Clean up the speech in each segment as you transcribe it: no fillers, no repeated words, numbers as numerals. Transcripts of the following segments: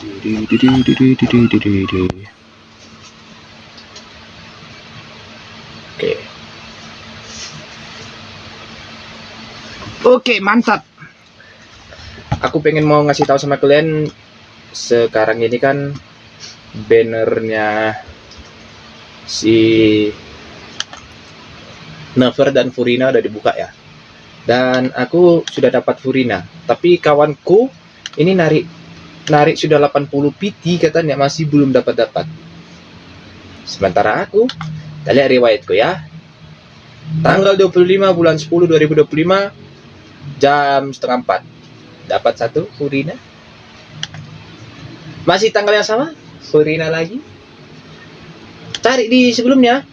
Oke. Oke, mantap. Aku pengen mau ngasih tahu sama kalian, sekarang ini kan bannernya si Never dan Furina udah dibuka ya. Dan aku sudah dapat Furina, tapi kawanku ini narik sudah 80 PT katanya masih belum dapat. Sementara aku, kita lihat riwayatku ya. Tanggal 25 bulan 10 2025 jam setengah 4 dapat 1 Furina. Masih tanggal yang sama, Furina lagi. Cari di sebelumnya.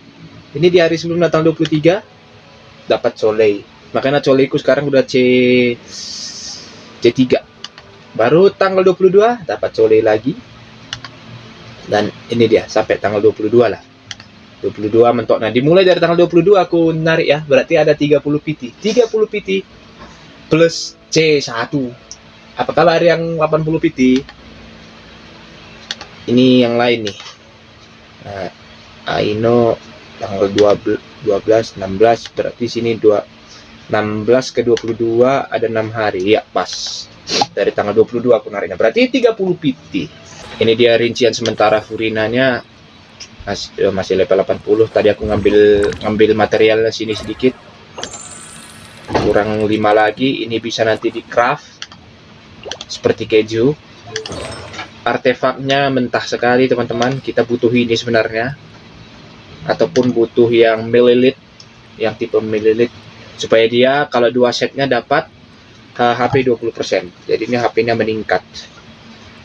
Ini di hari sebelumnya tanggal 23 dapat Collei. Makanya Colleiku sekarang udah C3. Baru tanggal 22 dapat Collei lagi. Dan ini dia sampai tanggal 22 lah. 22 mentok. Nah, dimulai dari tanggal 22 aku narik ya. Berarti ada 30 PT. 30 PT plus C1. Apakah hari yang 80 PT? Ini yang lain nih. Nah, Aino tanggal 12, 16, berarti sini 16 ke 22 ada 6 hari. Ya, pas. Dari tanggal 22 aku nariknya. Berarti 30 PT. Ini dia rincian sementara Furinanya. Masih level 80. Tadi aku ngambil material sini sedikit. Kurang 5 lagi. Ini bisa nanti di craft seperti keju. Artefaknya mentah sekali teman-teman. Kita butuh ini sebenarnya. Ataupun butuh yang mililit, yang tipe mililit, supaya dia kalau 2 setnya dapat HP 20%. Jadi ini HP-nya meningkat.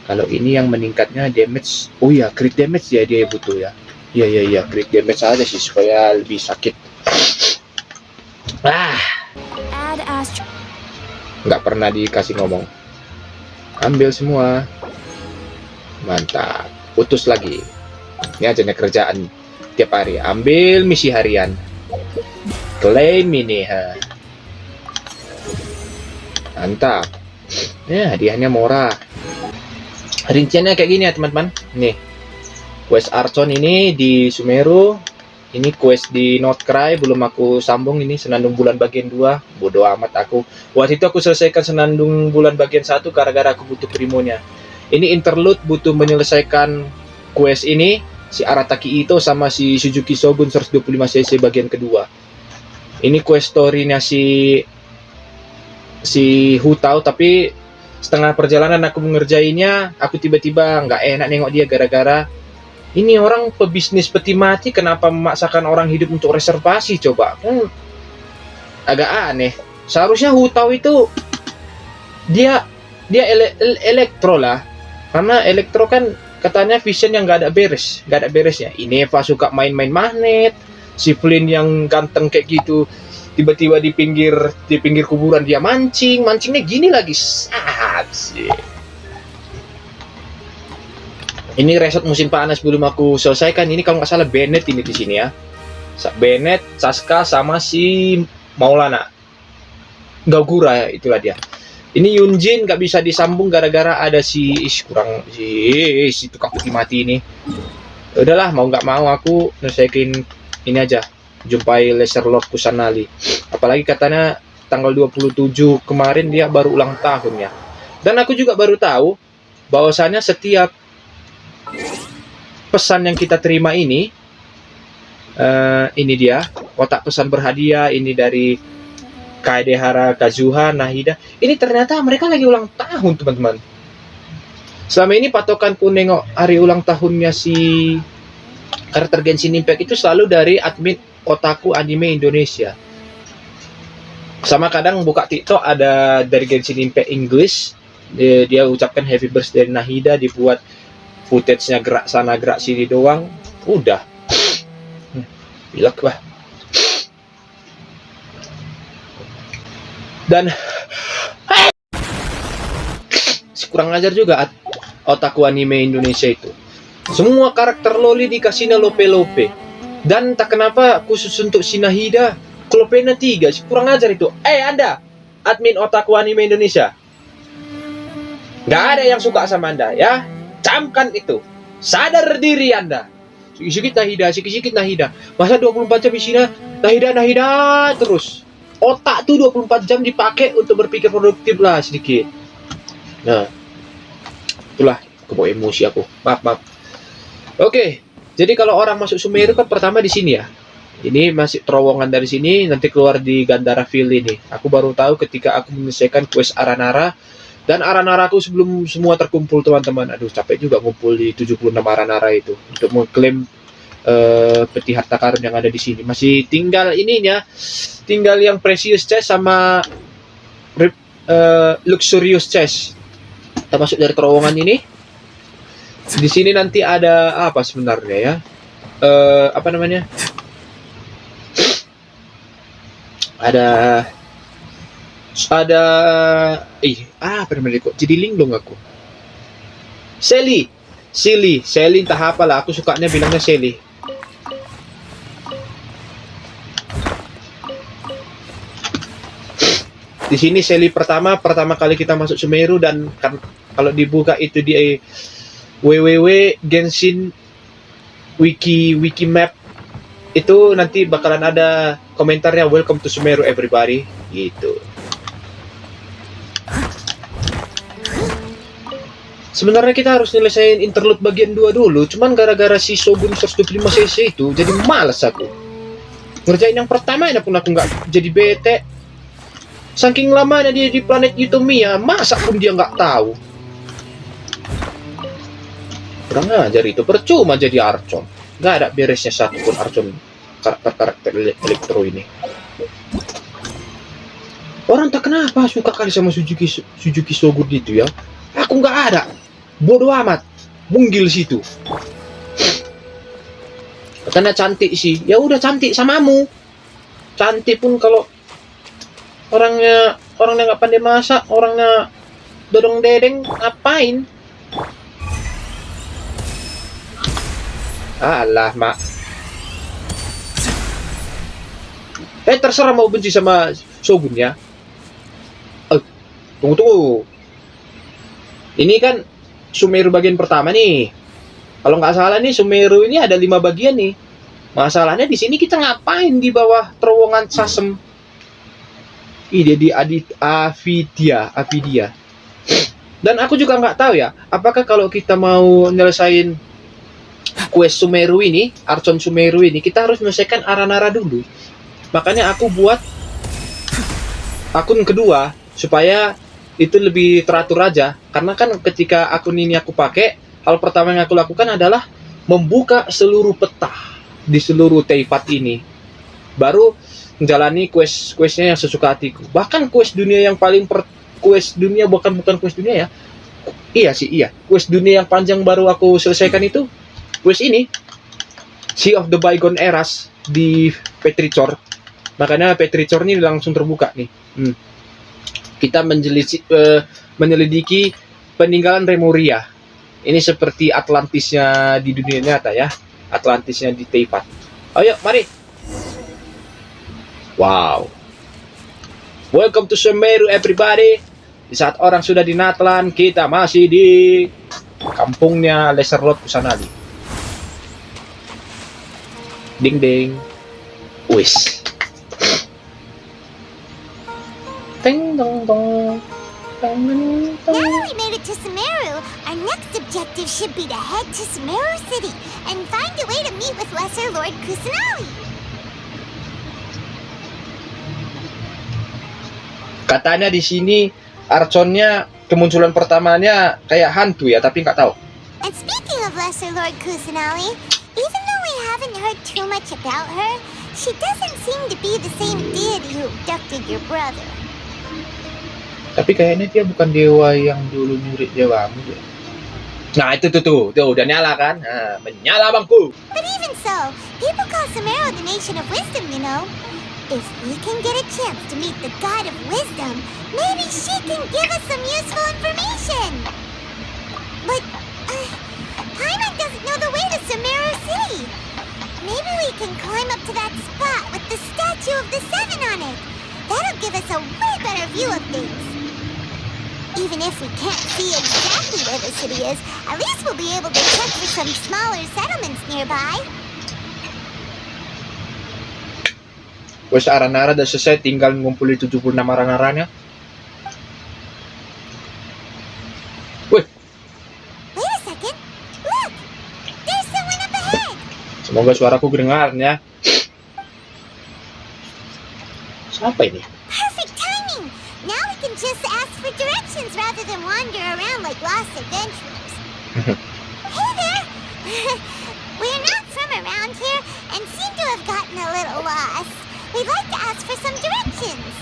Kalau ini yang meningkatnya damage. Oh ya, crit damage ya dia butuh ya. Iya, crit damage aja sih supaya lebih sakit. Nggak pernah dikasih ngomong. Ambil semua. Mantap. Putus lagi. Ini aja nih kerjaan tiap hari. Ambil misi harian. Claim ini. Mantap. Ya, hadiahnya murah. Rinciannya kayak gini ya teman-teman. Nih. Quest Archon ini di Sumeru. Ini quest di Notcry belum aku sambung. Ini Senandung Bulan bagian 2. Bodoh amat aku. Waktu itu aku selesaikan Senandung Bulan bagian 1 gara-gara aku butuh primonya. Ini interlude butuh menyelesaikan quest ini. Si Arataki Ito sama si Suzuki Shogun 125cc bagian kedua. Ini quest story-nya si Hutao, tapi setengah perjalanan aku mengerjainya, aku tiba-tiba nggak enak nengok dia gara-gara ini orang pebisnis peti mati, kenapa memaksakan orang hidup untuk reservasi coba? Agak aneh. Seharusnya Hutao itu dia elektro lah, karena elektro kan katanya vision yang nggak ada beresnya. Ineva suka main-main magnet, si Flynn yang ganteng kayak gitu, tiba-tiba di pinggir kuburan dia mancingnya gini lagi. Sih. Ini reset musim panas belum aku selesaikan. Ini kalau nggak salah Bennett ini di sini ya. Bennett, Saska sama si Maulana. Gagura ya, itulah dia. Ini Yunjin nggak bisa disambung gara-gara ada si tukang putih mati ini. Udahlah, mau nggak mau aku nyelesain ini aja. Jumpai Lesser Lord Kusanali. Apalagi katanya tanggal 27 kemarin dia baru ulang tahun ya. Dan aku juga baru tahu bahwasanya setiap pesan yang kita terima ini dia kotak pesan berhadiah ini dari Kaedehara, Kazuha, Nahida. Ini ternyata mereka lagi ulang tahun, teman-teman. Selama ini patokanku nengok hari ulang tahunnya si karakter Genshin Impact itu selalu dari admin Otaku Anime Indonesia. Sama kadang buka TikTok ada dari Genshin Impact English. Dia ucapkan happy birthday dari Nahida, dibuat footage-nya gerak sana gerak sini doang. Udah. Bilak bah. Dan kurang ajar juga Otaku Anime Indonesia itu. Semua karakter loli dikasihnya lope-lope. Dan tak kenapa khusus untuk si Nahida Klopena 3, kurang ajar itu. Anda admin Otaku Anime Indonesia, nggak ada yang suka sama Anda ya. Camkan itu. Sadar diri Anda. Sikit-sikit Nahida. Masa 24 jam isinya Nahida terus. Otak tuh 24 jam dipakai untuk berpikir produktif lah sedikit. Nah, itulah kebawa emosi aku. Maaf. Oke, jadi kalau orang masuk Sumeru kan pertama di sini ya. Ini masih terowongan dari sini, nanti keluar di Gandara Vale ini. Aku baru tahu ketika aku menyelesaikan quest Aranara. Dan Aranara aku sebelum semua terkumpul teman-teman. Aduh, capek juga ngumpul di 76 Aranara itu untuk mengklaim peti harta karun yang ada di sini. Masih tinggal ininya, tinggal yang precious chest sama luxurious chest. Kita masuk dari terowongan ini. Di sini nanti ada apa sebenarnya ya? Apa namanya? Ada apa namanya kok jadi linglung aku. Sally entah apa lah, aku sukanya bilangnya Sally. Di sini Sally pertama kali kita masuk Sumeru, dan kan kalau dibuka itu di www Genshin wiki map itu nanti bakalan ada komentarnya welcome to Sumeru everybody gitu. Sebenarnya kita harus nyelesain interlude bagian 2 dulu, cuman gara-gara si Shogun 125cc itu jadi malas aku. Ngerjain yang pertama ini pun aku nggak jadi bete. Saking lamanya dia di planet Yutomia, masa pun dia nggak tahu. Kurang ajar itu, percuma jadi Archon. Nggak ada beresnya satupun Archon karakter elektro ini. Orang tak kenapa suka kali sama Suzuki Shogun gitu ya. Aku nggak ada. Bodoh amat. Munggil situ. Karena cantik sih. Ya udah cantik samamu. Cantik pun kalau orangnya nggak pandai masak, orangnya dodong dedeng, ngapain? Alah, mak. Terserah mau benci sama Shogun ya. Tunggu. Ini kan Sumeru bagian pertama nih. Kalau nggak salah nih Sumeru ini ada 5 bagian nih. Masalahnya di sini kita ngapain di bawah terowongan Sasem? Ide di Avidia. Dan aku juga nggak tahu ya, apakah kalau kita mau nyelesain quest Sumeru ini, Archon Sumeru ini, kita harus menyelesaikan Aranara dulu. Makanya aku buat akun kedua supaya itu lebih teratur aja. Karena kan ketika akun ini aku pakai, hal pertama yang aku lakukan adalah membuka seluruh peta di seluruh Teyvat ini. Baru menjalani quest-questnya yang sesuka hatiku. Bahkan quest dunia yang paling quest dunia bukan quest dunia ya. Iya. Quest dunia yang panjang baru aku selesaikan itu quest ini. Sea of the Bygone Eras di Petrichor. Makanya Petrichor ini langsung terbuka nih. Kita menyelidiki peninggalan Remoria. Ini seperti Atlantisnya di dunia nyata ya. Atlantisnya di Teyvat. Ayo, mari. Wow. Welcome to Sumeru everybody. Di saat orang sudah di Natlan, kita masih di kampungnya Lesser Lord Kusanali. Ding ding. Wis. Ding dong dong. Now that we made it to Sumeru, our next objective should be to head to Sumeru City and find a way to meet with Lesser Lord Kusanali. Katanya di sini Archonnya kemunculan pertamanya kayak hantu ya, tapi nggak tahu. And speaking of Lesser Lord Kusanali, even though we haven't heard too much about her, she doesn't seem to be the same deity who abducted your brother. Tapi kayaknya dia bukan dewa yang dulu nyuri dewamu ya. Nah itu tuh udah nyala kan? Nah, menyala bangku. But even so, people call Sumeru the nation of wisdom, you know. If we can get a chance to meet the god of wisdom, maybe she can give us some useful information. But Paimon doesn't know the way to Sumeru City. Maybe we can climb up to that spot with the statue of the Seven on it. That'll give us a way better view of things. Even if we can't see exactly where the city is, at least we'll be able to check for some smaller settlements nearby. Wes arah-arah udah selesai, tinggal ngumpulin 76 arah-arahnya. Wih, Wait a second. Look! There's someone up ahead! semoga suaraku kedengarannya. Siapa ini? Perfect timing! Now we can just ask for directions rather than wander around like lost adventurers. Hey there! We're not from around here and seem to have gotten a little lost. We'd like to ask for some directions.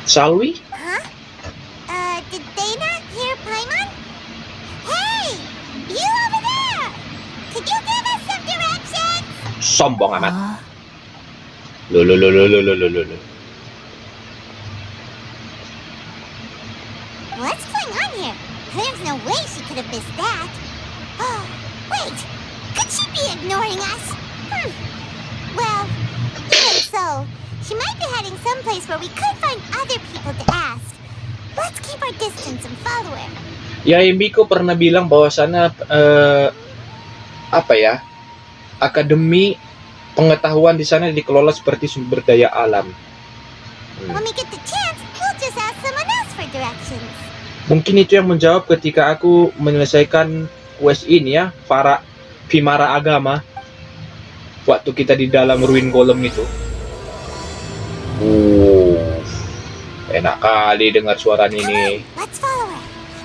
Shall we? Huh? Did they not hear Paimon? Hey! You over there! Could you give us some directions? Sombong amat. Lo. What's going on here? There's no way she could have missed that. Oh, wait! Could she be ignoring us? Well, even so, she might be heading someplace where we could find other people to ask. Let's keep our distance and follow her. Ya, Imbiko pernah bilang bahwasannya akademi pengetahuan di sana dikelola seperti sumber daya alam. When we get the chance, we'll just ask someone else for directions. Mungkin itu yang menjawab ketika aku menyelesaikan quest ini ya, para Vimara agama. Waktu kita di dalam ruin golem itu. Enak kali dengar suaranya ini. Let's follow her.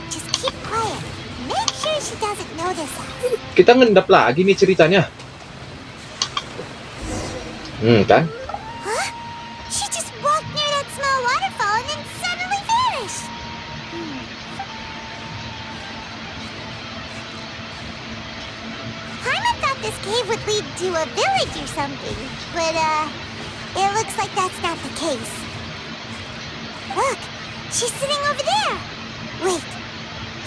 Just keep quiet. Make sure she doesn't notice us. Kita ngendap lagi nih ceritanya. Kan? Huh? She just walked near that small waterfall and then suddenly vanished. Paimon thought this cave would lead to a village or something, but it looks like that's not the case. Look, she's sitting over there. Wait,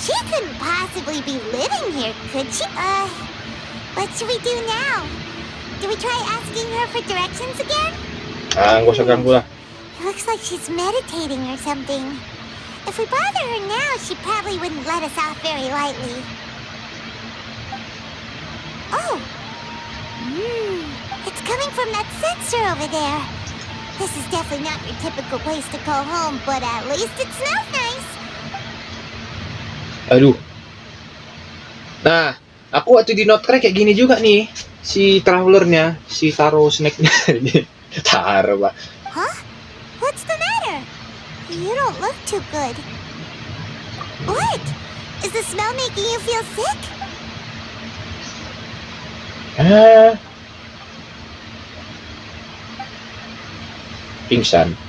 she couldn't possibly be living here, could she? What should we do now? Do we try asking her for directions again? Gak usah ganggu lah. Looks like she's meditating or something. If we bother her now, she probably wouldn't let us off very lightly. Oh! It's coming from that sensor over there. This is definitely not your typical place to call home, but at least it smells nice. Aduh. Nah, aku waktu di Notcrack kayak gini juga nih. Si travelernya, si Taro snack-nya. Taro, Pak. Huh? What's the matter? You don't look too good. What? Is the smell making you feel sick? Pingsan.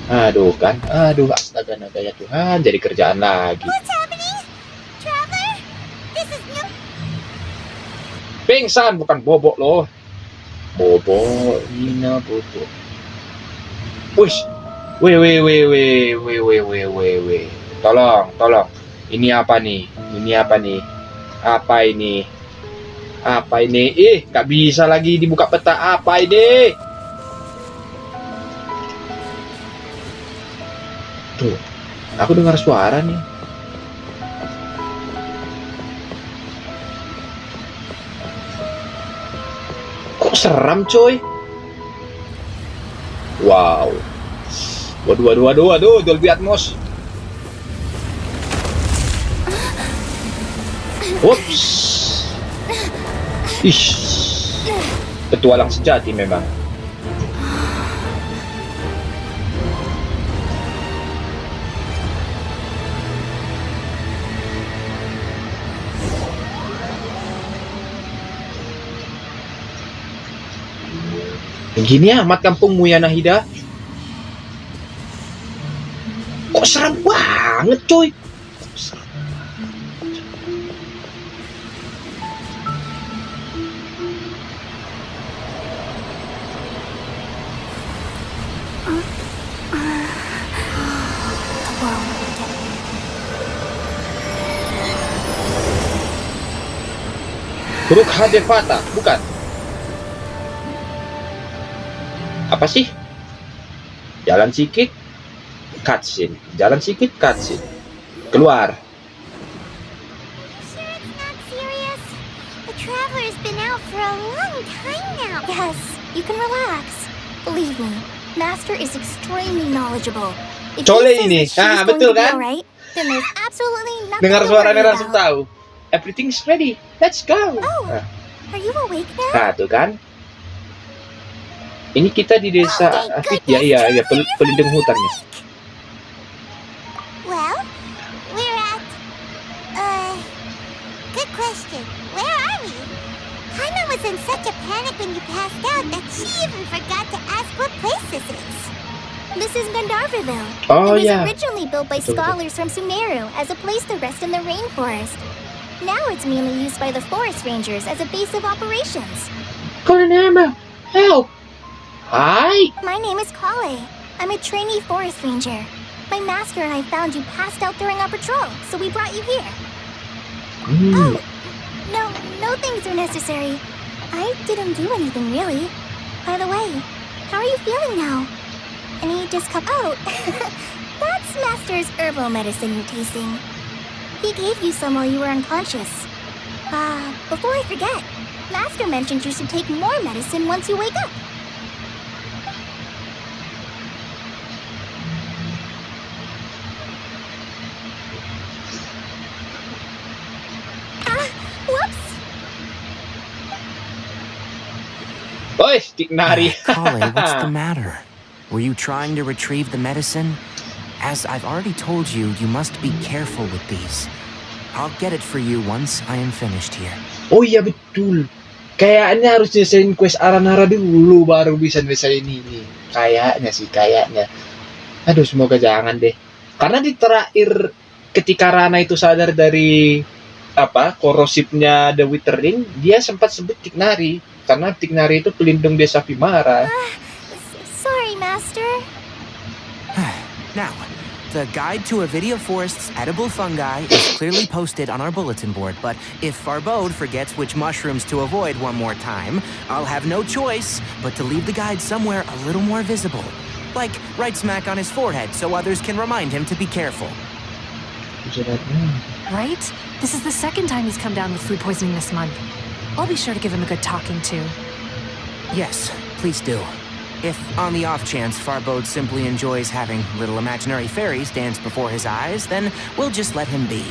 Aduh kan. Aduh, astaga naga ya Tuhan, jadi kerjaan lagi. What's happening? Traveler? This is no... Pingsan bukan bobok loh. Bobok, Nina bobok. Wush. Weh. Tolong. Ini apa nih? Apa ini? Gak bisa lagi dibuka peta. Apa ini? Tuh, aku dengar suara nih. Kok seram, coy? Wow. Waduh, Dolby Atmos. Ups. Petualang sejati memang. Gini amat kampungmu ya Nahida. Kok seram banget coy. Huruf Hadefata, bukan? Apa sih? Jalan sikit, cutscene. Keluar. Sure it's not serious? The Traveler's been out for a long time now. Yes, you can relax. Believe me, Master is extremely knowledgeable. If Collei he says ini. that she's Ah, going betul to be kan? alright, then there's absolutely nothing Dengar to suaranya worry langsung about. tahu. Everything's ready. Let's go. Oh, Nah, are you awake now? nah, tuh kan. Ini kita di desa Oh, thank Afik goodness, ya, iya, Traveler, you're pelindung finally hutannya. awake. Well, we're at... Good question. Where are we? Haina was in such a panic when you passed out that she even forgot to ask what place this is. This is Gandharvaville. Oh it was ya. originally built by Betul, betul. scholars from Sumeru as a place to rest in the rainforest. Now it's mainly used by the forest rangers as a base of operations. Kolonema, help. Hi. My name is Collei. I'm a trainee forest ranger. My master and I found you passed out during our patrol, so we brought you here. Oh, no things are necessary. I didn't do anything really. By the way, how are you feeling now? Any Oh, that's Master's herbal medicine you're tasting. He gave you some while you were unconscious. Before I forget, Master mentioned you should take more medicine once you wake up. Whoops! Oi, Tighnari. Collei, what's the matter? Were you trying to retrieve the medicine? As I've already told you, you must be careful with these. I'll get it for you once I am finished here. Oh iya betul. Kayaknya harus nyelesain quest Aranara dulu baru bisa nyelesain ini. Kayaknya. Aduh, semoga jangan deh. Karena di terakhir ketika Rana itu sadar dari korosifnya The Withering, dia sempat sebut Tighnari. Karena Tighnari itu pelindung desa Vimara. Sorry, Master. Now, the guide to Avidia Forest's edible fungi is clearly posted on our bulletin board, but if Farbode forgets which mushrooms to avoid one more time, I'll have no choice but to leave the guide somewhere a little more visible. Like right smack on his forehead so others can remind him to be careful. Right? This is the second time he's come down with food poisoning this month. I'll be sure to give him a good talking to. Yes, please do. If, on the off chance, Farbode simply enjoys having little imaginary fairies dance before his eyes, then we'll just let him be.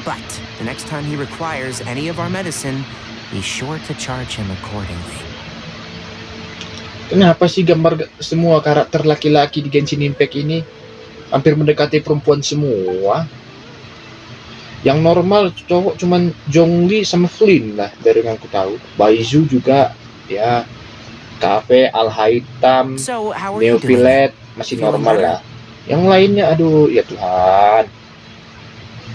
But the next time he requires any of our medicine, be sure to charge him accordingly. Kenapa sih gambar semua karakter laki-laki di Genshin Impact ini hampir mendekati perempuan semua? Yang normal cowok cuman Zhongli sama Flynn lah dari yang aku tahu. Baizu juga ya. Cafe, Al-Haitam, So, how are you doing? Neophylet masih normal lah. Yang lainnya, aduh, ya Tuhan.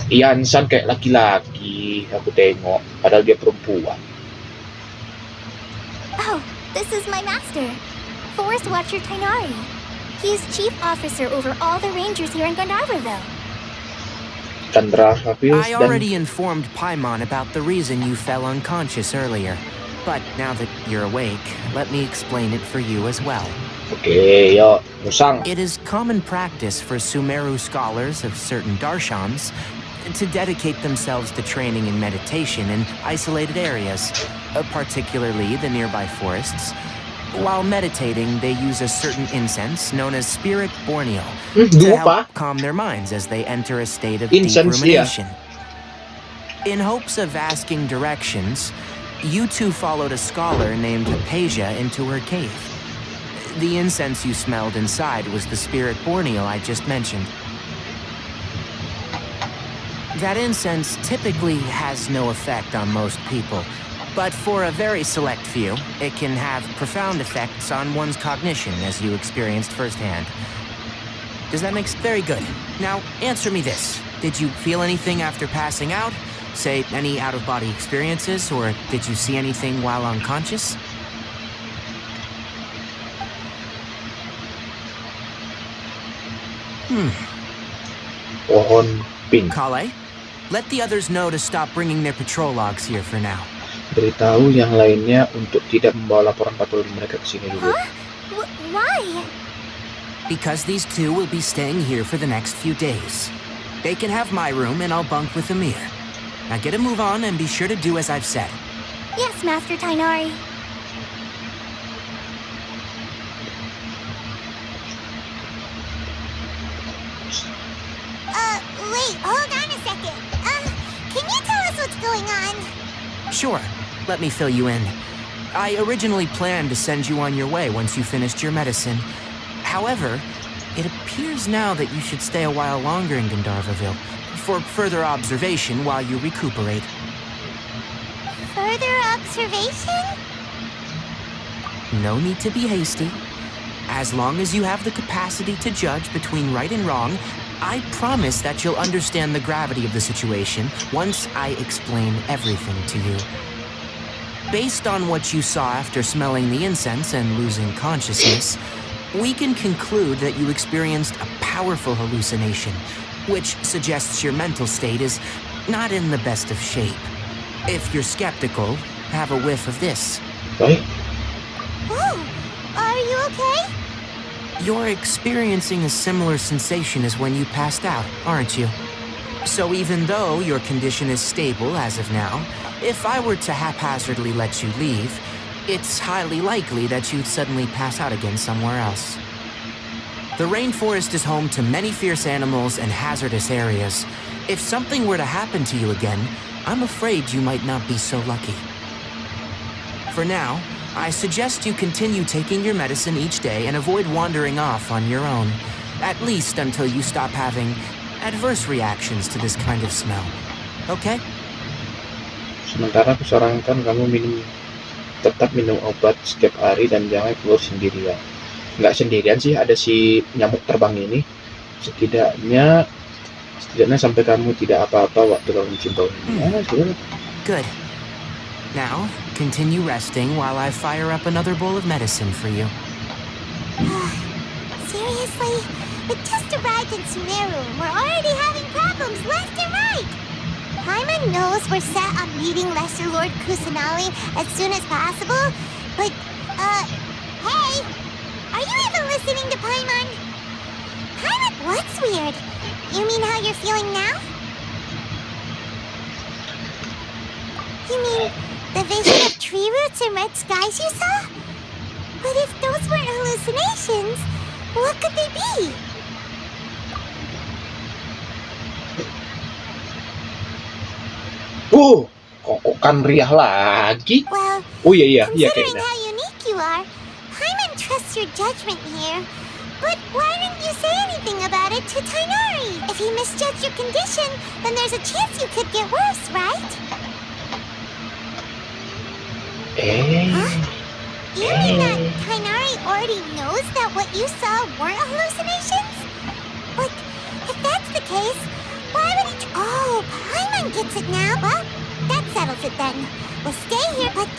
Yansan kayak laki-laki, aku tengok, padahal dia perempuan. Oh, this is my master, Forest Watcher Tighnari. He is chief officer over all the rangers here in Gandharvaville. Chandra Hafiz I dan already informed Paimon about the reason you fell unconscious earlier. But now that you're awake, let me explain it for you as well. Oke, yo, Musang. It is common practice for Sumeru scholars of certain darshans to dedicate themselves to training in meditation in isolated areas, particularly the nearby forests. While meditating, they use a certain incense known as Spirit Borneo to Lupa. help calm their minds as they enter a state of Incense, deep yeah. rumination. In hopes of asking directions, you two followed a scholar named Hypatia into her cave. The incense you smelled inside was the Spirit Borneo I just mentioned. That incense typically has no effect on most people, but for a very select few, it can have profound effects on one's cognition, as you experienced firsthand. Does that make sense? Very good. Now, answer me this. Did you feel anything after passing out? Say, any out-of-body experiences, or did you see anything while unconscious? Pohon pink. Collei, let the others know to stop bringing their patrol logs here for now. Beritahu yang lainnya untuk tidak membawa laporan patroli mereka ke sini dulu. Huh? Why? Because these two will be staying here for the next few days. They can have my room, and I'll bunk with Amir. Now get a move on, and be sure to do as I've said. Yes, Master Tighnari. Wait, hold on a second. Can you tell us what's going on? Sure, let me fill you in. I originally planned to send you on your way once you finished your medicine. However, it appears now that you should stay a while longer in Gandharvaville for further observation while you recuperate. Further observation? No need to be hasty. As long as you have the capacity to judge between right and wrong, I promise that you'll understand the gravity of the situation once I explain everything to you. Based on what you saw after smelling the incense and losing consciousness, we can conclude that you experienced a powerful hallucination, which suggests your mental state is not in the best of shape. If you're skeptical, have a whiff of this. Baik. Oh, are you okay? You're experiencing a similar sensation as when you passed out, aren't you? So even though your condition is stable as of now, if I were to haphazardly let you leave, it's highly likely that you'd suddenly pass out again somewhere else. The rainforest is home to many fierce animals and hazardous areas. If something were to happen to you again, I'm afraid you might not be so lucky. For now, I suggest you continue taking your medicine each day and avoid wandering off on your own, at least until you stop having adverse reactions to this kind of smell. Okay? Sementara aku sarankan kamu tetap minum obat setiap hari dan jangan keluar sendirian. Nggak sendirian sih, ada si nyamuk terbang ini. Setidaknya sampai kamu tidak apa-apa waktu kamu mencintai. Good. Now, continue resting while I fire up another bowl of medicine for you. Seriously? We just arrived in Sumeru and we're already having problems left and right. Paimon knows we're set on meeting Lesser Lord Kusanali as soon as possible, but, hey! Are you even listening to Paimon? Paimon, what's weird? You mean how you're feeling now? You mean the vision of tree roots and red skies you saw? But if those weren't hallucinations, what could they be? Kok kan riah lagi? Well, Oh iya considering kayaknya. how unique you are, Paimon trusts your judgment here. But why didn't you say anything about it to Tighnari? If he misjudged your condition, then there's a chance you could get worse, right? Huh? You mean that Tighnari already knows that what you saw weren't hallucinations? But if that's the case, why would he... Oh, Paimon gets it now. Well, that settles it then. We'll stay here, but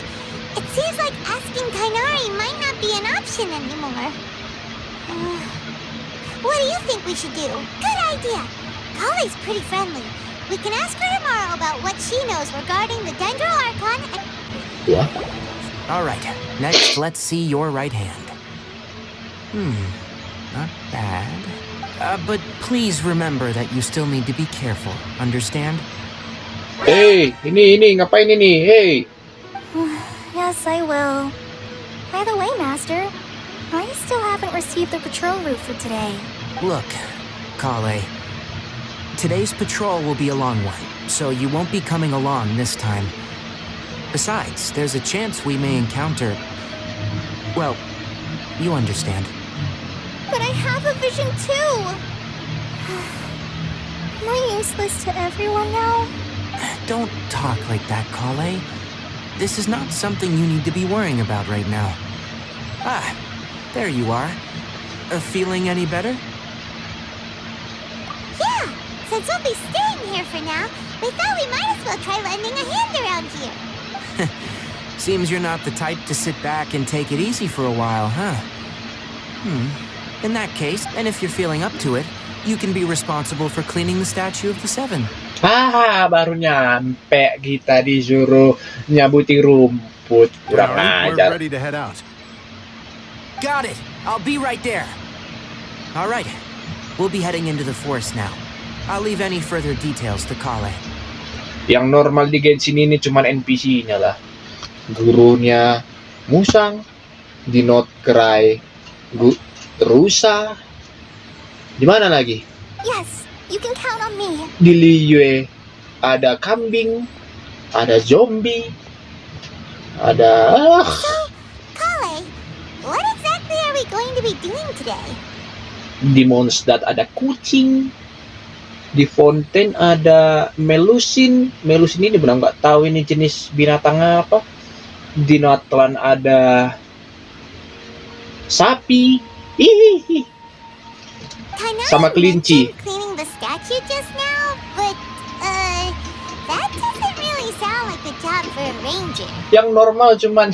it seems like asking Tighnari might not be an option anymore. What do you think we should do? Good idea. Collei's pretty friendly. We can ask her tomorrow about what she knows regarding the Dendro Archon and... Wah, All right, next let's see your right hand. Not bad. But please remember that you still need to be careful, understand? hey, ini ngapain ini? Hey, Yes, I will. By the way, Master, I still haven't received the patrol route for today. Look, Collei, today's patrol will be a long one, so you won't be coming along this time. Besides, there's a chance we may encounter... Well, you understand. But I have a vision too! Am I useless to everyone now? Don't talk like that, Collei. This is not something you need to be worrying about right now. Ah, there you are. Feeling any better? Yeah, since we'll be staying here for now, we thought we might as well try lending a hand around here. Seems you're not the type to sit back and take it easy for a while, huh? In that case, and if you're feeling up to it, you can be responsible for cleaning the statue of the Seven. baru nyampe kita disuruh nyabuti rumput. Kurang Tighnari, we're ajar. ready to head out. Got it! I'll be right there. All right, we'll be heading into the forest now. I'll leave any further details to Collei. Yang normal di Genshin ini cuman NPC-nya lah. Gurunya Musang, di Not Cry, Rusa. Di mana lagi? Yes, you can count on me. Di Liyue ada kambing, ada zombie, ada Collei, what exactly are we going to be doing today? di Mondstadt ada kucing. Di Fontaine ada melusin. Melusin ini benar nggak tahu ini jenis binatang apa. Di Notland ada sapi. Hihihi. Tighnari Sama kelinci. mentioned cleaning the statue just now, but that doesn't really sound like the job for a ranger. Yang normal cuman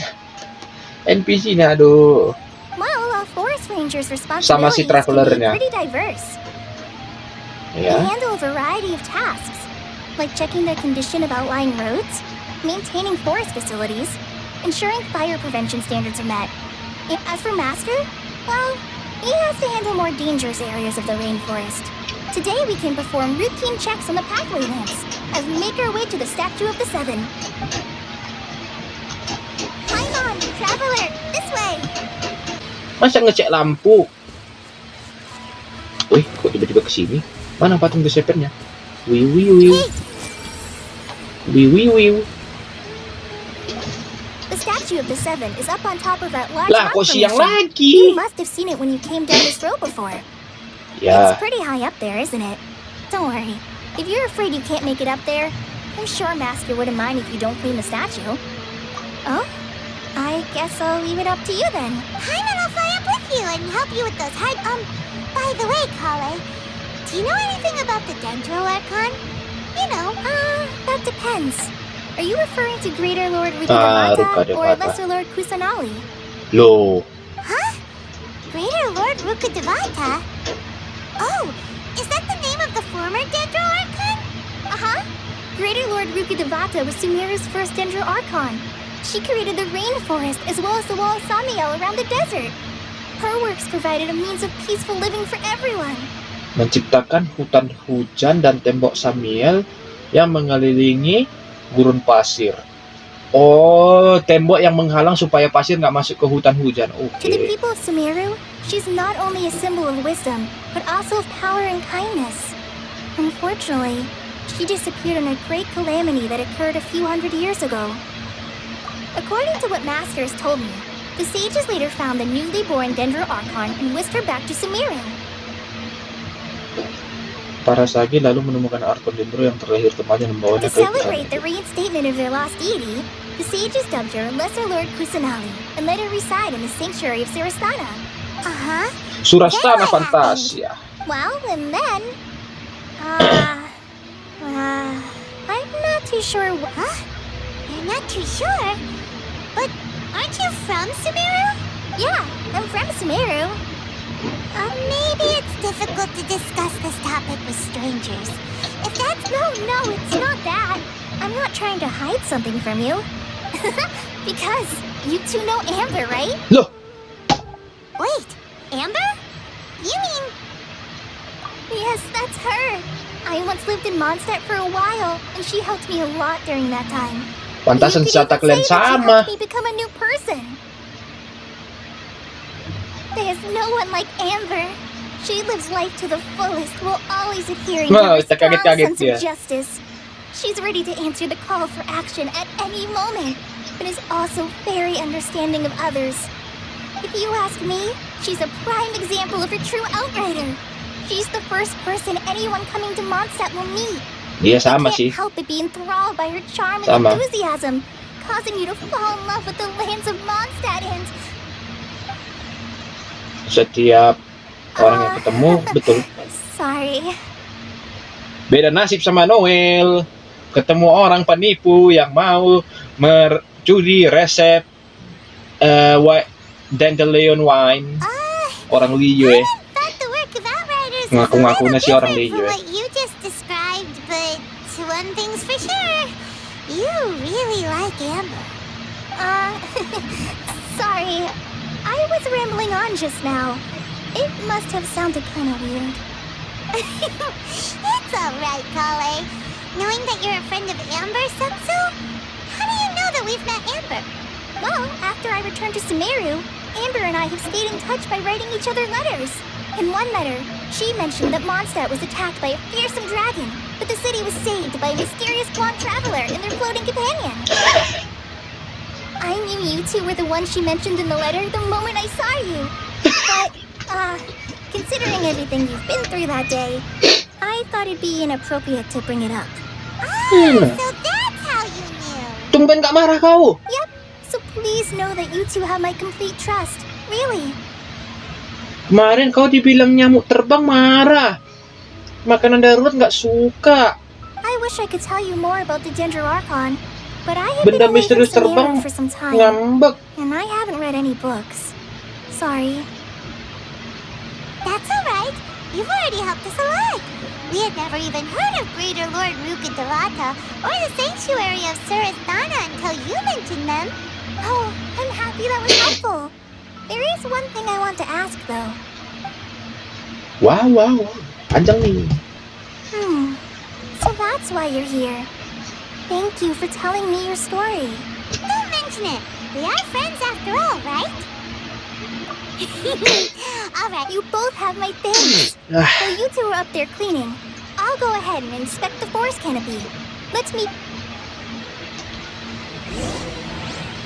NPC-nya, aduh. Well, a forest ranger's Sama si responsibilities can be travelernya. pretty diverse. They Ya. handle a variety of tasks, like checking the condition of outlying roads, maintaining forest facilities, ensuring fire prevention standards are met. And as for Master, well, he has to handle more dangerous areas of the rainforest. Today we can perform routine checks on the pathway lamps as we make our way to the Statue of the Seven. Climb on, traveler, this way! Masa ngecek lampu? Wih, kok tiba-tiba kesini? Mana patung Giuseppernya? Wiu wiu wiu. Wiu wiu wiu. The Statue of the Seven is up on top of that large Lah, rock kok siang formation. lagi? You must have seen it when you came down this road before. Ya, It's pretty high up there, isn't it? Don't worry. If you're afraid you can't make it up there, I'm sure Master wouldn't mind if you don't clean the statue. Oh? I guess I'll leave it up to you then. Paimon will fly up with you and help you with those hard. By the way, Collei, do you know anything about the Dendro Archon? You know, That depends. Are you referring to Greater Lord Ah, Rukadevata or Rukadevata. Lesser Lord Kusanali? loh. Greater Lord Rukadevata? Oh, is that the name of the former Dendro Archon? Uh-huh. Greater Lord Rukadevata was Sumeru's first Dendro Archon. She created the rainforest as well as the wall of Samiel around the desert. Her works provided a means of peaceful living for everyone. Menciptakan hutan hujan dan tembok Samiel yang mengelilingi gurun pasir. Oh, tembok yang menghalang supaya pasir nggak masuk ke hutan hujan. To the Oke. people of Sumeru, she's not only a symbol of wisdom, but also of power and kindness. Unfortunately, she disappeared in a great calamity that occurred a few hundred years ago. According to what Master has told me, the sages later found the newly born Dendro Archon and whisked her back to Sumeru. Para sage lalu menemukan Archon Dendro yang terlahir kemarin dan membawanya To ke celebrate the reinstatement of their lost deity, the sages dubbed her Lesser Lord Kusanali and let her reside in the sanctuary of Sarastana. Uh-huh. Surastana Then what Fantasia. Well, and then... I'm not too sure Huh? You're not too sure? But aren't you from Sumeru? Yeah, I'm from Sumeru. Maybe it's difficult to discuss this topic with strangers. If that's No, it's not that. I'm not trying to hide something from you. Because you two know Amber, right? Loh, Wait, Amber? You mean Yes, that's her. I once lived in Mondstadt for a while, and she helped me a lot during that time. pantasan You could senjata even kalian say that she sama. helped me become a new person. There's no one like Amber. She lives life to the fullest while always adhering Wow, to her strong kaget-kaget sense dia. of justice. She's ready to answer the call for action at any moment, but is also very understanding of others. If you ask me, she's a prime example of a true outrider. She's the first person anyone coming to Mondstadt will meet. Dia They sama can't sih. help but be enthralled by her charm and Sama. enthusiasm, causing you to fall in love with the lands of Mondstadt and... Setiap orang yang ketemu, betul. Sorry. Beda nasib sama Noel. Ketemu orang penipu yang mau mencuri resep dandelion wine. Orang Liyue. thought the work of Outriders was a Ngaku-ngaku na little si orang different from Liyue. what you just described, but one thing's for sure. You really like Amber. Sorry. I was rambling on just now. It must have sounded kind of weird. It's That's alright, Collei. Knowing that you're a friend of Amber, so how do you know that we've met Amber? Well, after I returned to Sumeru, Amber and I have stayed in touch by writing each other letters. In one letter, she mentioned that Mondstadt was attacked by a fearsome dragon, but the city was saved by a mysterious blonde traveler and their floating companion. I knew you two were the ones she mentioned in the letter the moment I saw you. But, considering everything you've been through that day, I thought it'd be inappropriate to bring it up. Oh, so that's how you knew. Tumben gak marah kau? Yep, so please know that you two have my complete trust. Really. Kemarin kau dibilang nyamuk terbang marah. Makanan darurat nggak suka. I wish I could tell you more about the Ginger Archon, but I have Benda been away from misterius terbang Sumeru for some time, ngambek. and I haven't read any books. Sorry. That's alright. You've already helped us a lot. We had never even heard of Greater Lord Rukkhadevata or the Sanctuary of Surasthana until you mentioned them. Oh, I'm happy that was helpful. There is one thing I want to ask, though. Wow. Panjang nih. So that's why you're here. Thank you for telling me your story. Don't mention it. We are friends after all, right? Alright. You both have my things. While you two are up there cleaning, I'll go ahead and inspect the forest canopy. Let's meet.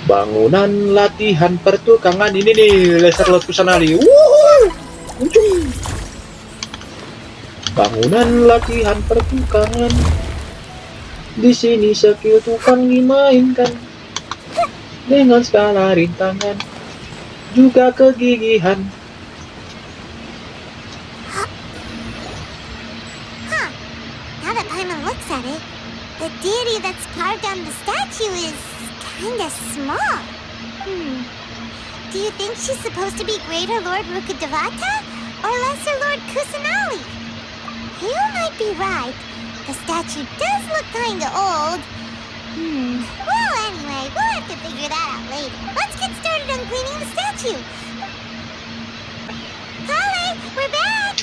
Bangunan latihan pertukangan ini nih, laser laut kusanali. Wuhu! Muncul. Bangunan latihan pertukangan. Di sini skill tukang dimainkan dengan skala rintangan, juga kegigihan. Huh. Now that Paimon looks at it, the deity that's carved on the statue is kinda small. Do you think she's supposed to be Greater Lord Rukkhadevata or Lesser Lord Kusanali? You might be right. The statue does look kinda old. Well, anyway, we'll have to figure that out later. Let's get started on cleaning the statue. Collei, we're back!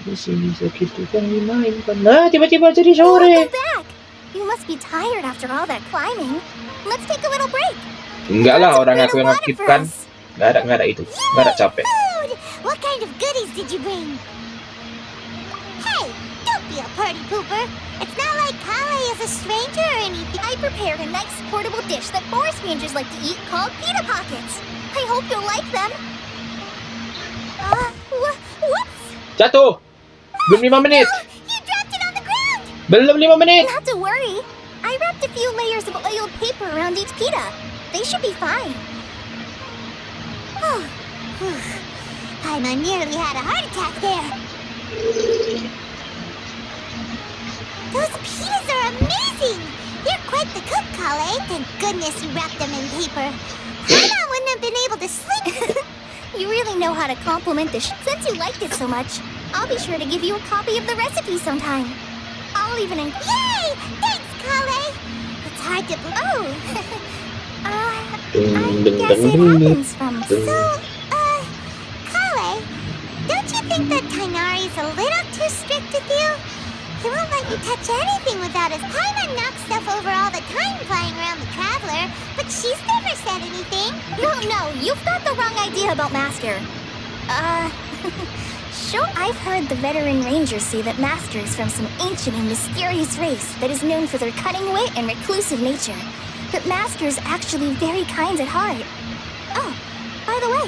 Di sini skill tukang dimainkan. Nah, tiba-tiba jadi sore. Welcome back. You must be tired after all that climbing. Let's take a little break. Enggak lah, orang Bring aku a yang water for aktifkan. us. Nggak ada itu. Nggak ada capek. Food! What kind of goodies did you bring? Hey, don't be a party pooper. It's not like Collei is a stranger or anything. I prepared a nice portable dish that forest rangers like to eat called pita pockets. I hope you'll like them. Whoops! Jatuh. Belum 5 menit. No, you dropped it on the ground! Belum 5 menit. Not to worry. I wrapped a few layers of oiled paper around each pita. They should be fine. Oh, Paimon nearly had a heart attack there. Those pitas are amazing! You're quite the cook, Collei. Thank goodness you wrapped them in paper. Paimon wouldn't have been able to sleep. You really know how to compliment this. Since you liked it so much, I'll be sure to give you a copy of the recipe sometime. I'll even Yay! Thanks, Collei. It's hard to believe. I guess it happens from. So, Collei, don't you think that Tighnari's a little too strict with you? He won't let you touch anything without his Paimon knocks stuff over all the time flying around the Traveler, but she's never said anything. No, you've got the wrong idea about Master. Sure, I've heard the veteran rangers say that Master is from some ancient and mysterious race that is known for their cunning wit and reclusive nature. But Master is actually very kind at heart. Oh, by the way,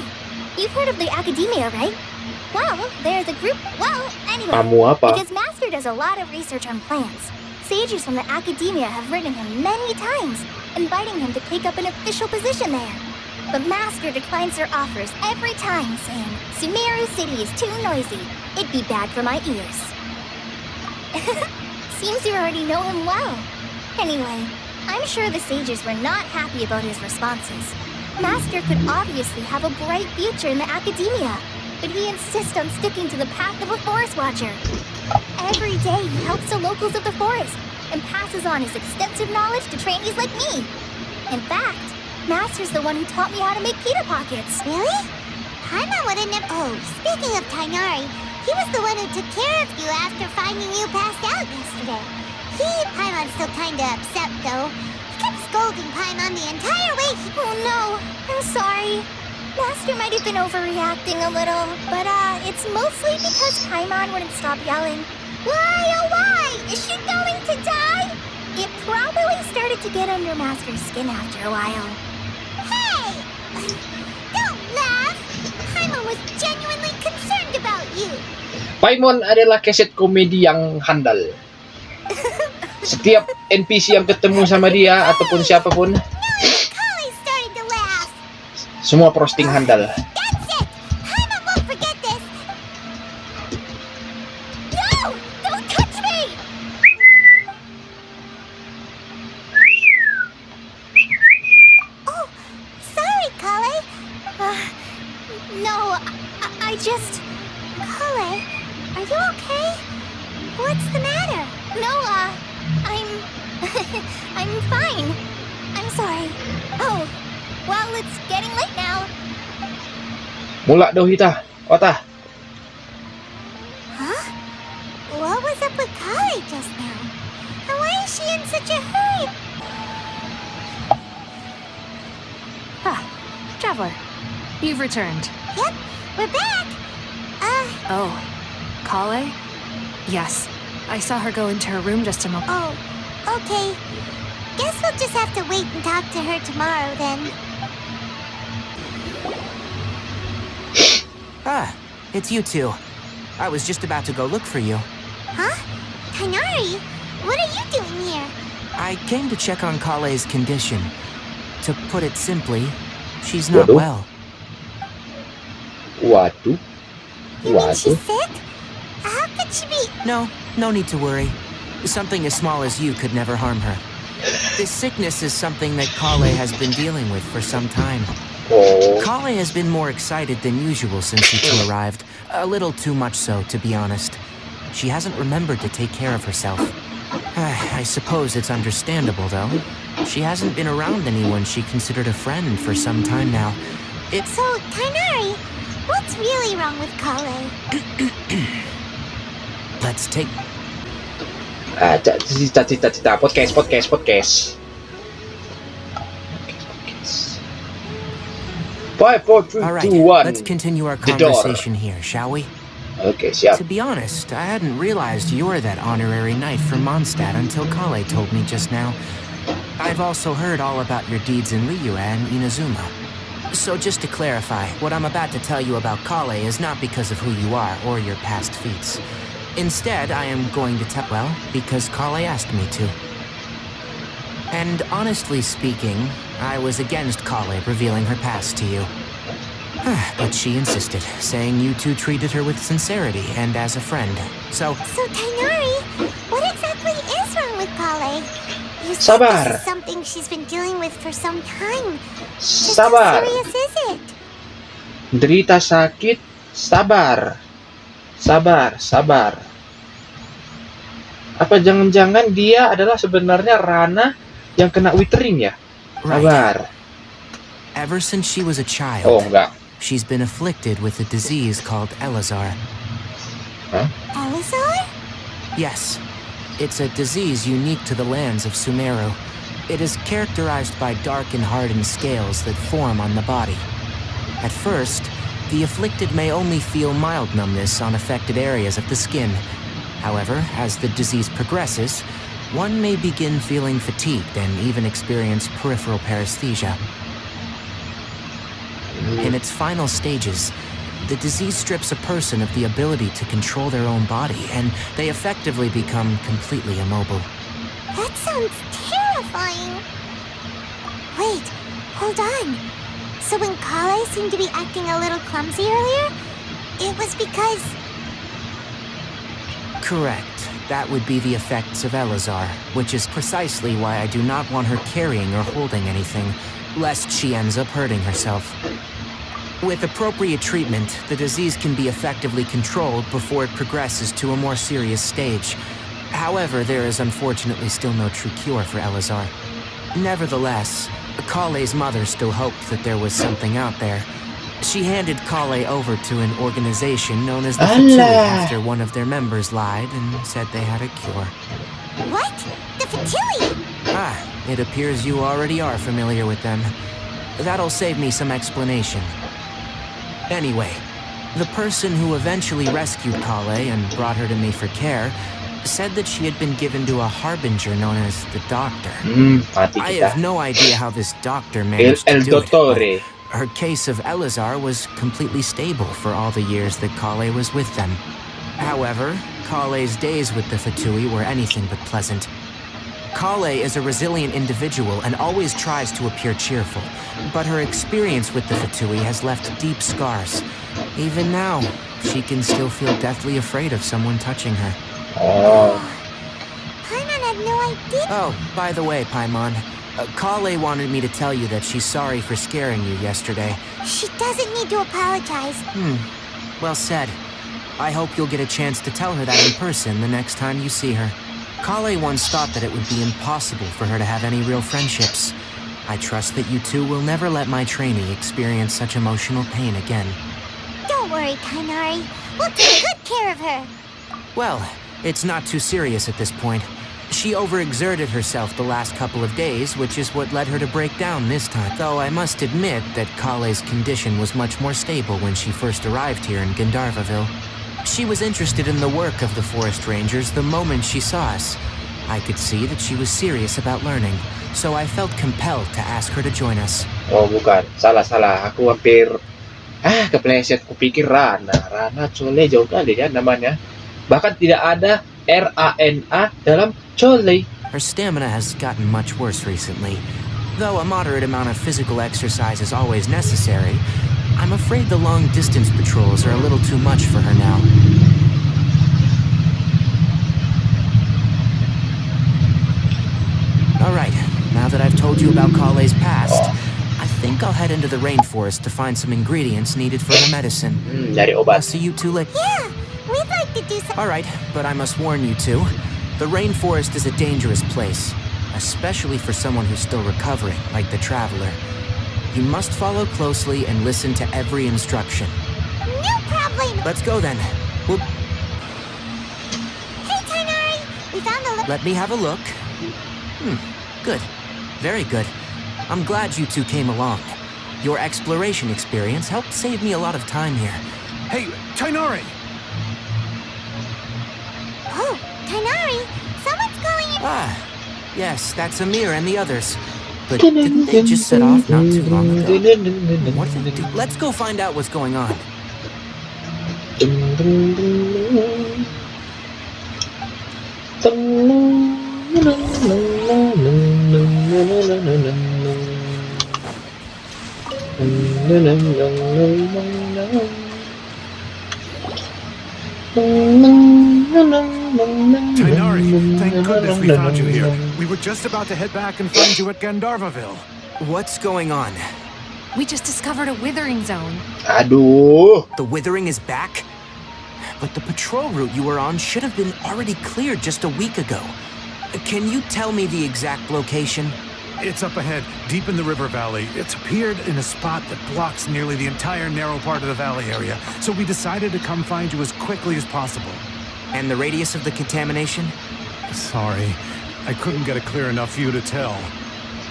you've heard of the Academia, right? Well, there's a group. Well, anyway, Kamu apa? because Master does a lot of research on plants, sages from the Academia have written him many times, inviting him to take up an official position there. But Master declines their offers every time, saying, Sumeru City is too noisy. It'd be bad for my ears. Seems you already know him well. Anyway, I'm sure the sages were not happy about his responses. Master could obviously have a bright future in the Academia, but he insists on sticking to the path of a forest watcher. Every day he helps the locals of the forest and passes on his extensive knowledge to trainees like me. In fact, Master's the one who taught me how to make pita pockets. Really? Paimon wouldn't have... Oh, speaking of Tighnari, He was the one who took care of you after finding you passed out yesterday. Paimon's still kinda upset, though. He kept scolding Paimon the entire way he... Oh no, I'm sorry. Master might have been overreacting a little, but it's mostly because Paimon wouldn't stop yelling. Why, oh why? Is she going to die? It probably started to get under Master's skin after a while. Hey! Don't laugh! Paimon was genuinely concerned about you. Paimon adalah keset komedi yang handal. Setiap NPC yang ketemu sama dia ataupun siapapun, Collei started to laugh. semua posting handal. That's it! Paimon won't forget this. No! Don't touch me! Oh, sorry, Collei. No, I just... Collei, are you okay? What's the matter? No, I'm fine. I'm sorry. Oh, well, it's getting late now. Mula daw hita, Ota. Huh? What was up with Collei just now? And why is she in such a hurry? Ah, Traveler, you've returned. Yep, we're back. Oh, Collei? Yes, I saw her go into her room just a moment. Oh, okay. Guess we'll just have to wait and talk to her tomorrow then. Ah, it's you two. I was just about to go look for you. Huh? Tighnari? What are you doing here? I came to check on Collei's condition. To put it simply, she's not Waduh. well. Waduh. You mean she's Waduh. sick? How could she be... No need to worry. Something as small as you could never harm her. This sickness is something that Collei has been dealing with for some time. Oh, Collei has been more excited than usual since you two arrived. A little too much so, to be honest. She hasn't remembered to take care of herself. I suppose it's understandable, though. She hasn't been around anyone she considered a friend for some time now. So, Tighnari, what's really wrong with Collei? Let's take... cita-cita podcast. 5, 4, 3, All right, 2, 1. let's continue our The door. conversation here, shall we? Oke, siap. To be honest, I hadn't realized you were that honorary knight from Mondstadt until Collei told me just now. I've also heard all about your deeds in Liyue and Inazuma. So just to clarify, what I'm about to tell you about Collei is not because of who you are or your past feats. Instead, I am going to tell, well, because Collei asked me to. And honestly speaking, I was against Collei revealing her past to you. But she insisted, saying you two treated her with sincerity and as a friend. So Tighnari, what exactly is wrong with Collei? You said Sabar. this is something she's been dealing with for some time. Just Sabar. how serious is it? Derita sakit, sabar. Sabar. Apa jangan-jangan dia adalah sebenarnya Rana yang kena withering ya? Sabar. ever since she was a child, Oh, enggak. she's been afflicted with a disease called Elazar. Elazar? Yes, it's a disease unique to the lands of Sumeru. It is characterized by dark and hardened scales that form on the body. At first, the afflicted may only feel mild numbness on affected areas of the skin. However, as the disease progresses, one may begin feeling fatigued and even experience peripheral paresthesia. In its final stages, the disease strips a person of the ability to control their own body, and they effectively become completely immobile. That sounds terrifying. Wait, hold on. So when Collei seemed to be acting a little clumsy earlier, it was because... Correct. That would be the effects of Elazar, which is precisely why I do not want her carrying or holding anything, lest she ends up hurting herself. With appropriate treatment, the disease can be effectively controlled before it progresses to a more serious stage. However, there is unfortunately still no true cure for Elazar. Nevertheless, Collei's mother still hoped that there was something out there. She handed Collei over to an organization known as the Alah. Fatui after one of their members lied and said they had a cure. What? The Fatui? Ah, it appears you already are familiar with them. That'll save me some explanation. Anyway, the person who eventually rescued Collei and brought her to me for care said that she had been given to a harbinger known as the Doctor. Mati I kita. have no idea how this doctor managed El to do it, Dottore. but her case of Elazar was completely stable for all the years that Collei was with them. However, Collei's days with the Fatui were anything but pleasant. Collei is a resilient individual and always tries to appear cheerful, but her experience with the Fatui has left deep scars. Even now, she can still feel deathly afraid of someone touching her. Oh. Paimon had no idea. Oh, by the way, Paimon, Collei wanted me to tell you that she's sorry for scaring you yesterday. She doesn't need to apologize. Well said. I hope you'll get a chance to tell her that in person the next time you see her. Collei once thought that it would be impossible for her to have any real friendships. I trust that you two will never let my trainee experience such emotional pain again. Don't worry, Tighnari. We'll take good care of her. Well, it's not too serious at this point. She overexerted herself the last couple of days, which is what led her to break down this time. Though I must admit that Collei's condition was much more stable when she first arrived here in Gandharvaville. She was interested in the work of the Forest Rangers the moment she saw us. I could see that she was serious about learning, so I felt compelled to ask her to join us. Oh, bukan. Salah. Aku hampir kepleset. Kupikir Rana. Rana Collei jauh kali ya namanya. Bahkan tidak ada Rana dalam Collei. Her stamina has gotten much worse recently. Though a moderate amount of physical exercise is always necessary, I'm afraid the long-distance patrols are a little too much for her now. Alright, now that I've told you about Collei's past, I think I'll head into the rainforest to find some ingredients needed for her medicine. Dari I'll obat. see you two later. Yeah, we'd like to do some. Alright, but I must warn you two, the rainforest is a dangerous place, especially for someone who's still recovering, like the Traveler. You must follow closely and listen to every instruction. No problem. Let's go then. Well, Hey, Tighnari. We found a let me have a look. Good. Very good. I'm glad you two came along. Your exploration experience helped save me a lot of time here. Hey, Tighnari! Oh, Tighnari. Someone's going in. Ah, yes, that's Amir and the others. But didn't they just set off not too long ago? What did they do? Let's go find out what's going on. Tighnari, thank goodness we found you here. We were just about to head back and find you at Gandharvaville. What's going on? We just discovered a withering zone. Aduh. The withering is back? But the patrol route you were on should have been already cleared just a week ago. Can you tell me the exact location? It's up ahead, deep in the river valley. It's appeared in a spot that blocks nearly the entire narrow part of the valley area, so we decided to come find you as quickly as possible. And the radius of the contamination? Sorry, I couldn't get a clear enough view to tell.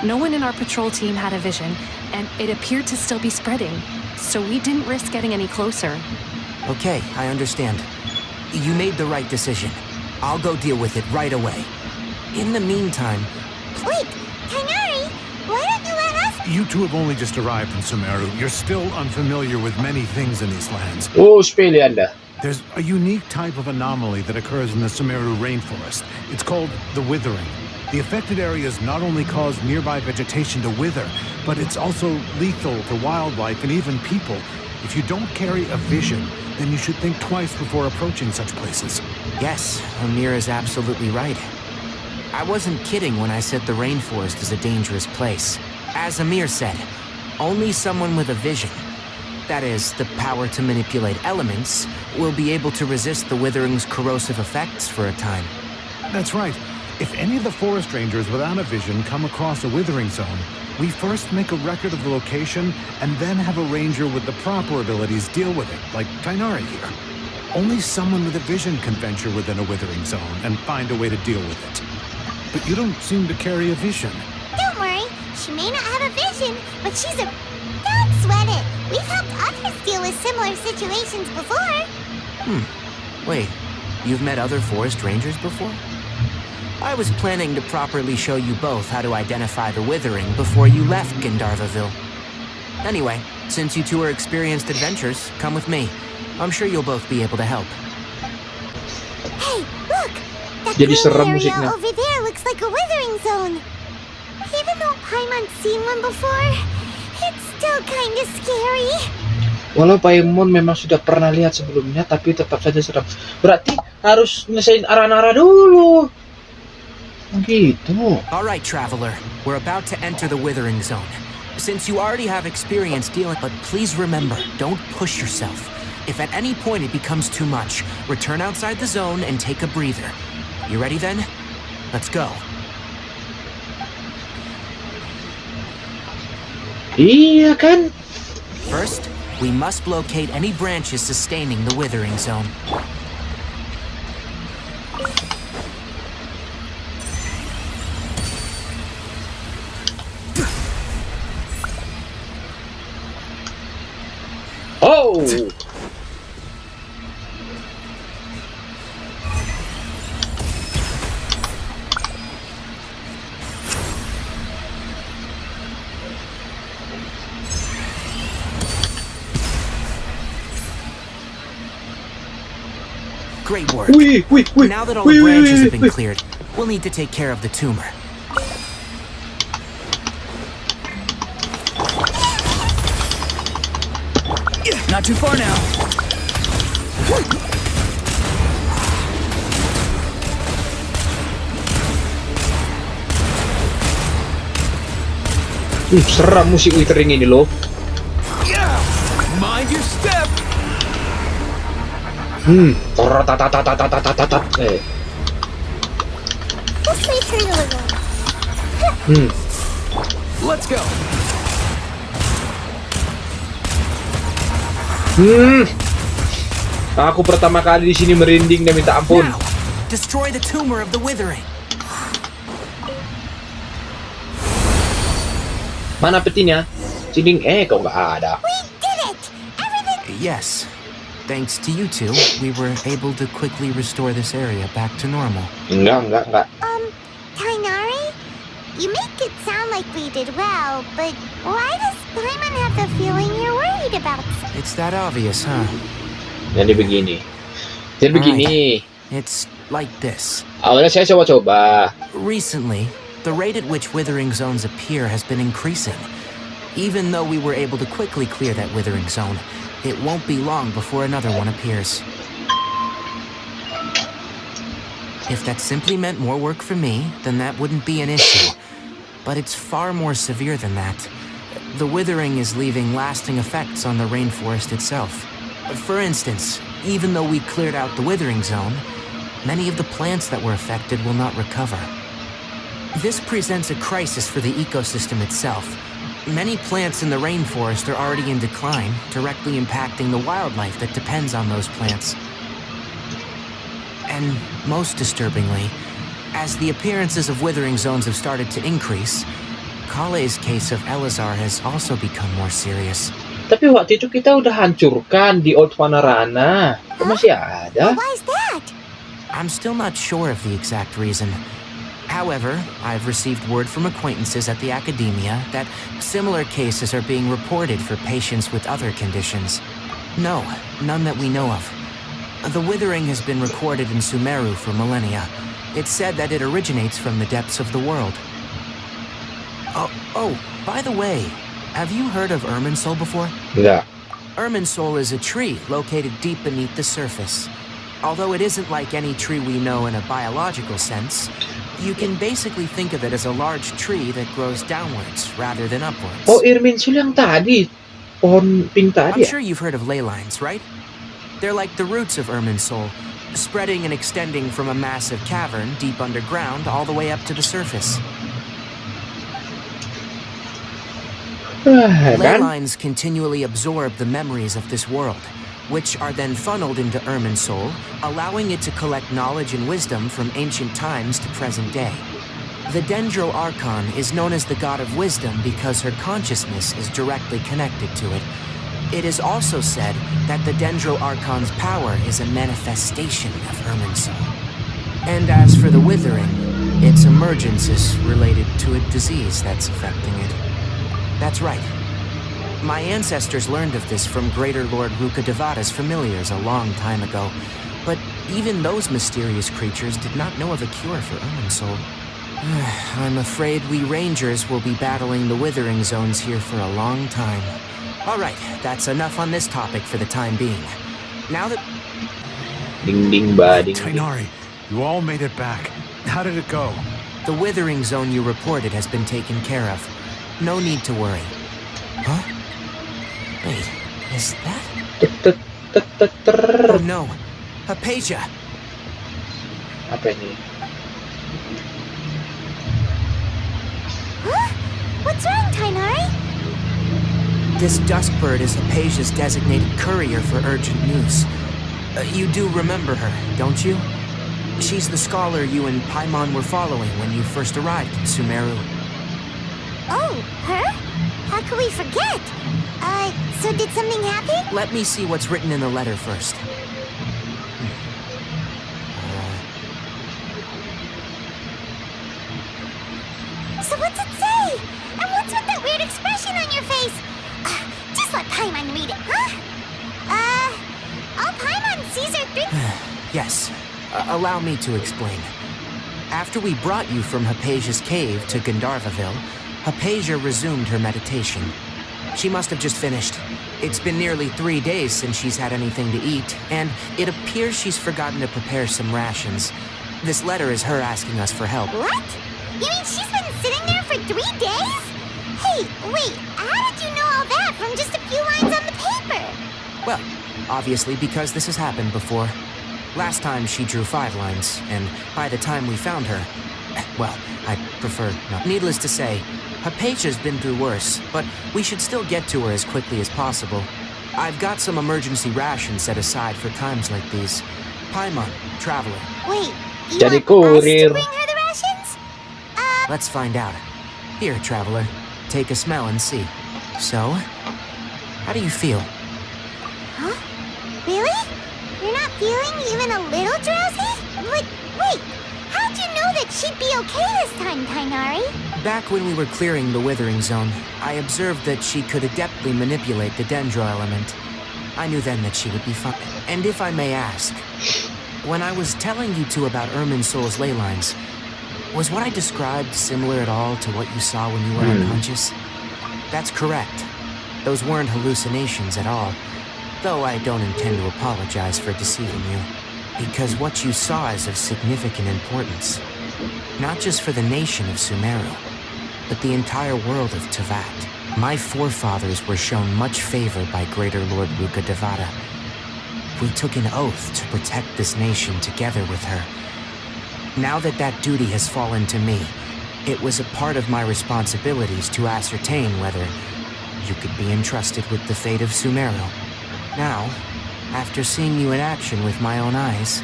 No one in our patrol team had a vision, and it appeared to still be spreading. So we didn't risk getting any closer. Okay, I understand. You made the right decision. I'll go deal with it right away. In the meantime... Wait, Tighnari. Why don't you let us? You two have only just arrived in Sumeru. You're still unfamiliar with many things in these lands. Oh, sepele Anda. There's a unique type of anomaly that occurs in the Sumeru rainforest. It's called the withering. The affected areas not only cause nearby vegetation to wither, but it's also lethal to wildlife and even people. If you don't carry a vision, then you should think twice before approaching such places. Yes, Amir is absolutely right. I wasn't kidding when I said the rainforest is a dangerous place. As Amir said, only someone with a vision, that is, the power to manipulate elements, will be able to resist the withering's corrosive effects for a time. That's right. If any of the forest rangers without a vision come across a withering zone, we first make a record of the location and then have a ranger with the proper abilities deal with it, like Tighnari here. Only someone with a vision can venture within a withering zone and find a way to deal with it. But you don't seem to carry a vision. Don't worry, she may not have a vision, but she's a... Don't sweat it. We've helped others deal with similar situations before. Wait, you've met other forest rangers before? I was planning to properly show you both how to identify the withering before you left Gandharvaville. Anyway, since you two are experienced adventurers, come with me. I'm sure you'll both be able to help. Hey, look! That Jadi green seram area musiknya. over there looks like a withering zone. Even though Paimon's seen one before, it's still kinda scary. Walau Paimon memang sudah pernah lihat sebelumnya, tapi tetap saja seram. Berarti harus nyelesain arah-arah dulu. Gitu. Alright, Traveler. We're about to enter the withering zone. Since you already have experience dealing, but please remember, don't push yourself. If at any point it becomes too much, return outside the zone and take a breather. You ready then? Let's go. Iya kan? First, we must locate any branches sustaining the withering zone. Oh! Great work. Wih. Now that all the branches have been cleared, we'll need to take care of the tumor. Not too far now. Seram musik withering ini loh. Mind your step. Tatatatatatatatat. Let's return a little. Let's go. Aku pertama kali di sini merinding dan minta ampun. Now, destroy the tumor of the withering. Mana petinya? Cinding kok nggak ada. We did it! Everything... Yes. Thanks to you two, we were able to quickly restore this area back to normal. Enggak. Tighnari? You make it sound like we did well, but why does Paimon have the feeling you're worried about? It's that obvious, huh? Jadi begini. It's like this. Awalnya saya coba-coba. Recently, the rate at which withering zones appear has been increasing. Even though we were able to quickly clear that withering zone, it won't be long before another one appears. If that simply meant more work for me, then that wouldn't be an issue. But it's far more severe than that. The withering is leaving lasting effects on the rainforest itself. For instance, even though we cleared out the withering zone, many of the plants that were affected will not recover. This presents a crisis for the ecosystem itself. Many plants in the rainforest are already in decline, directly impacting the wildlife that depends on those plants. And most disturbingly, as the appearances of withering zones have started to increase, Collei's case of Elazar has also become more serious. Tapi waktu itu kita udah hancurkan di Old Vanarana. Kok masih ada? Why is that? I'm still not sure of the exact reason. However, I've received word from acquaintances at the academia that similar cases are being reported for patients with other conditions. No, none that we know of. The withering has been recorded in Sumeru for millennia. It's said that it originates from the depths of the world. Oh, by the way, have you heard of Irminsul before? Enggak. Irminsul is a tree located deep beneath the surface. Although it isn't like any tree we know in a biological sense, you can basically think of it as a large tree that grows downwards rather than upwards. Oh, Irminsul yang tadi. Pohon pink tadi I'm ya? sure you've heard of ley lines, right? They're like the roots of Irminsul, spreading and extending from a massive cavern deep underground all the way up to the surface. Ley Kan? lines continually absorb the memories of this world, which are then funneled into Irminsul, allowing it to collect knowledge and wisdom from ancient times to present day. The Dendro Archon is known as the god of wisdom because her consciousness is directly connected to it. It is also said that the Dendro Archon's power is a manifestation of Irminsul. And as for the Withering, its emergence is related to a disease that's affecting it. That's right. My ancestors learned of this from Greater Lord Rukkhadevata's familiars a long time ago, but even those mysterious creatures did not know of a cure for Irminsul. I'm afraid we Rangers will be battling the Withering Zones here for a long time. Alright, that's enough on this topic for the time being. Now that... Ding ding ba, ding ding. Tighnari, you all made it back. How did it go? The Withering Zone you reported has been taken care of. No need to worry. Huh? Wait, is that... Oh no, Hypatia! Apa ini? Huh? What's wrong, Tighnari? This Duskbird is Hypatia's designated courier for urgent news. You do remember her, don't you? She's the scholar you and Paimon were following when you first arrived in Sumeru. Oh, her? How could we forget? So did something happen? Let me see what's written in the letter first. So what's it say? And what's with that weird expression on your face? Just let Paimon read it, huh? All Paimon sees are three... Yes, allow me to explain. After we brought you from Hypatia's cave to Gandharvaville, Hypatia resumed her meditation. She must have just finished. It's been nearly 3 days since she's had anything to eat, and it appears she's forgotten to prepare some rations. This letter is her asking us for help. What? You mean she's been sitting there for 3 days? Hey, wait, how did you know all that from just a few lines on the paper? Well, obviously because this has happened before. Last time she drew 5 lines, and by the time we found her... Well, I prefer not. Needless to say, Hypatia's been through worse, but we should still get to her as quickly as possible. I've got some emergency rations set aside for times like these. Paimon, Traveler. Wait, you Jadi want us to kurir. bring her the rations? Let's find out. Here, Traveler. Take a smell and see. So, how do you feel? Huh? Really? You're not feeling even a little drowsy? But wait, how'd you know that she'd be okay this time, Tighnari? Back when we were clearing the Withering Zone, I observed that she could adeptly manipulate the Dendro element. I knew then that she would be fine. And if I may ask, when I was telling you two about Irminsul's ley lines, was what I described similar at all to what you saw when you were unconscious? That's correct. Those weren't hallucinations at all, though I don't intend to apologize for deceiving you, because what you saw is of significant importance, not just for the nation of Sumeru, but the entire world of Teyvat. My forefathers were shown much favor by Greater Lord Rukkhadevata. We took an oath to protect this nation together with her. Now that that duty has fallen to me, it was a part of my responsibilities to ascertain whether you could be entrusted with the fate of Sumeru. Now, after seeing you in action with my own eyes,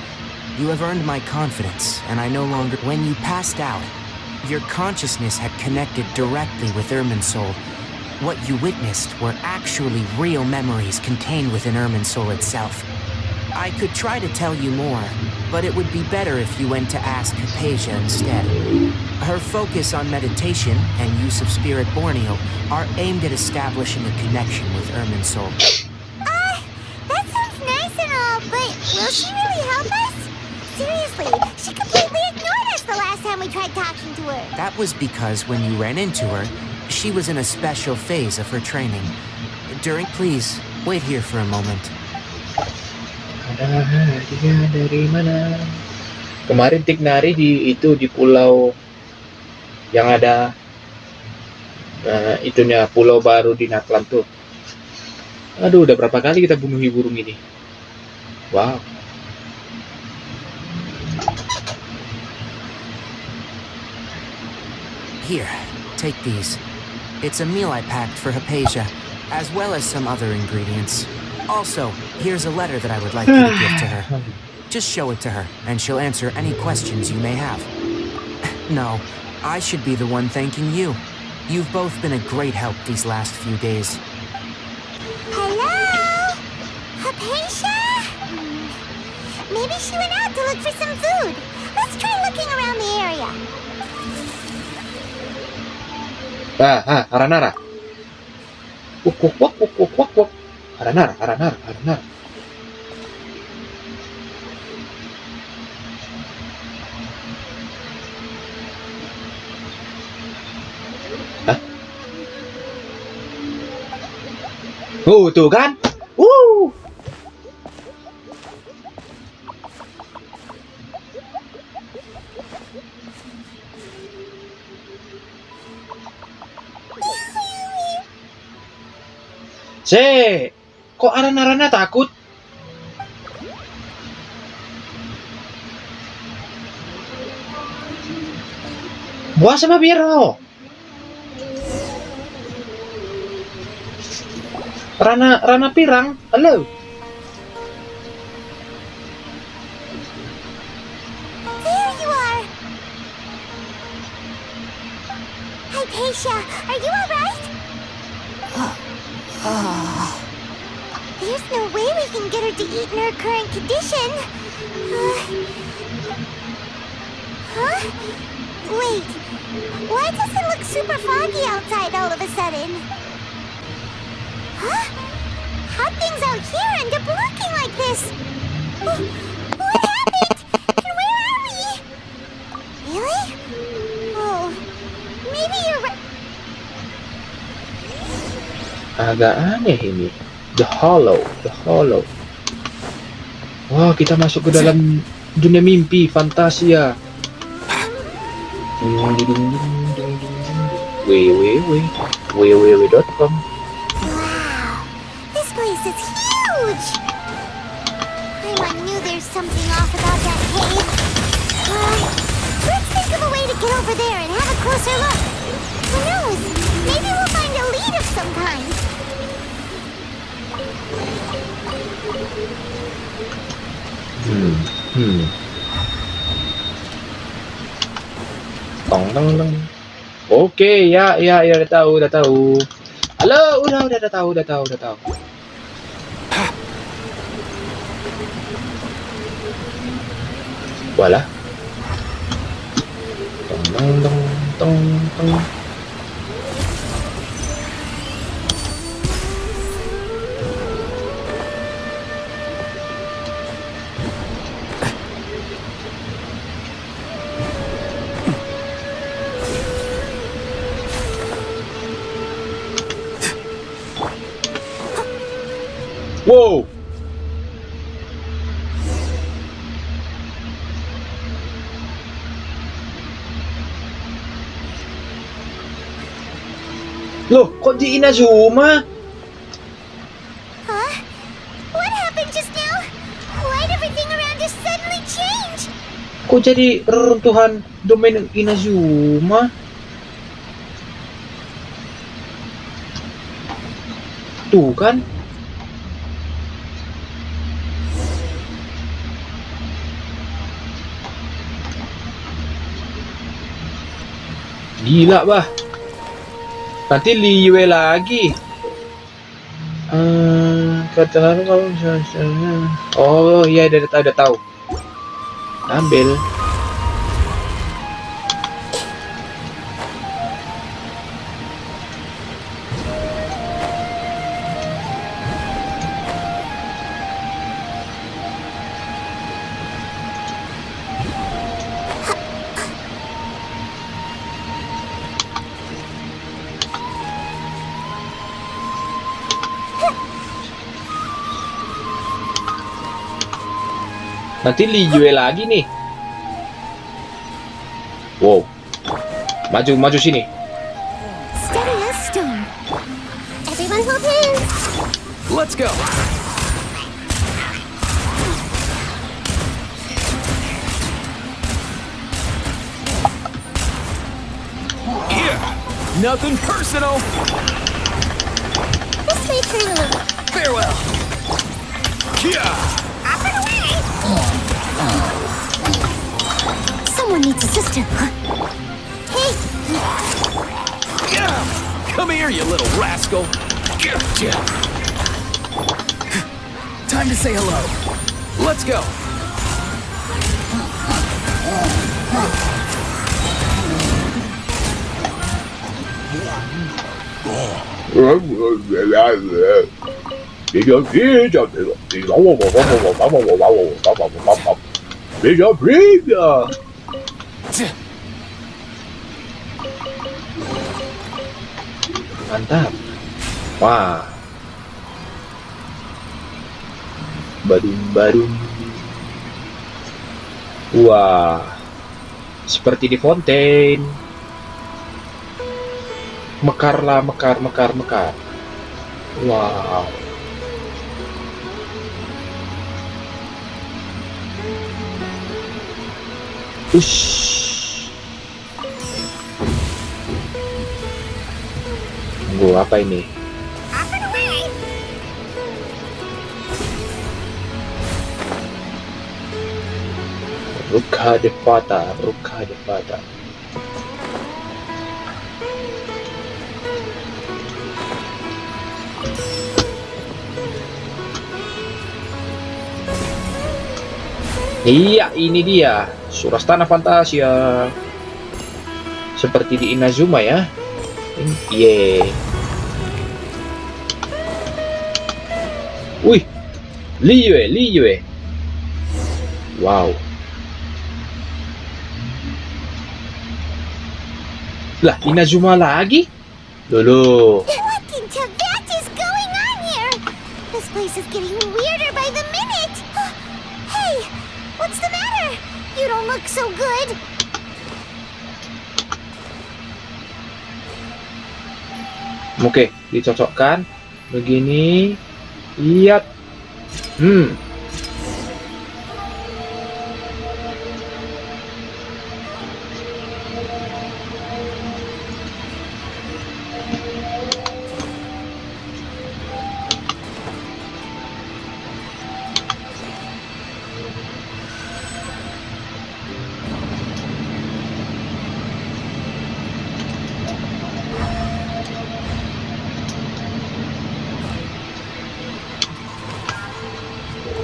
you have earned my confidence, and I no longer... When you passed out, your consciousness had connected directly with Irminsul. What you witnessed were actually real memories contained within Irminsul itself. I could try to tell you more, but it would be better if you went to ask Hypatia instead. Her focus on meditation and use of Spirit Borneo are aimed at establishing a connection with Irminsul. That sounds nice and all, but will she really help us? Seriously, she completely ignored us the last time we tried talking to her. That was because when you ran into her, she was in a special phase of her training. Please, wait here for a moment. Ada hadiah dari mana? Kemarin Tighnari di pulau yang ada itunya pulau baru di Natlan tuh. Aduh, udah berapa kali kita bunuhi burung ini? Wow. Here, take these. It's a meal I packed for Hypatia, as well as some other ingredients. Also, here's a letter that I would like you to give to her. Just show it to her, and she'll answer any questions you may have. No, I should be the one thanking you. You've both been a great help these last few days. Hello? Hypatia? Maybe she went out to look for some food. Let's try looking around the area. Aranara. Wuk, wuk, wuk, wuk, wuk, wuk, wuk. Aranara. Hah? Tuh kan? Kok Arana takut? Buah sama Biro. Rana pirang. Halo. There you are. Hypatia, are you alright? There's no way we can get her to eat in her current condition. Huh? Wait, why does it look super foggy outside all of a sudden? Huh? How things out here end up looking like this? What happened? And where are we? Really? Oh, maybe you're right. Agak aneh ini. The Hollow. Wah, kita masuk ke dalam dunia mimpi, fantasia. www.com. Wow, this place is huge. I knew there's something off about that cave. Let's think of a way to get over there and have a closer look. Who knows? Maybe we'll find a lead of some kind. Tong. Oke, ya, udah tahu. Halo, udah tahu. Walah. Tong. Wow. Loh, kok di Inazuma? Huh? What happened just now? Why'd everything around us suddenly change? Kok jadi reruntuhan domain Inazuma? Tuh kan? Gila, bah. Nanti Liyue lagi. Katakan kalau misalnya. Oh iya, udah tahu. Ambil. Nanti Liyue lagi nih. Wow. Maju sini. Steady as stone. Everyone hold hands. Let's go! Nothing personal. This may turn a little. Farewell. Yeah. Up and away! Someone needs a sister. Hey! Yeah. Come here, you little rascal. Gotcha. Time to say hello. Let's go. Mantap. Wah. Badum. Wah. Seperti di fontaine. Mekar. Wow. Ush. Tunggu, apa ini? Up and away! Ruka de fata. Iya, ini dia Surastana Fantasia. Seperti di Inazuma ya. Yeay. Wih, Liyue. Wow. Lah, Inazuma lagi? Lolo. What in Tibet is going on here? This place is getting weirder by the minute. Hey, what's the matter? You don't look so good. Oke, dicocokkan begini. Lihat.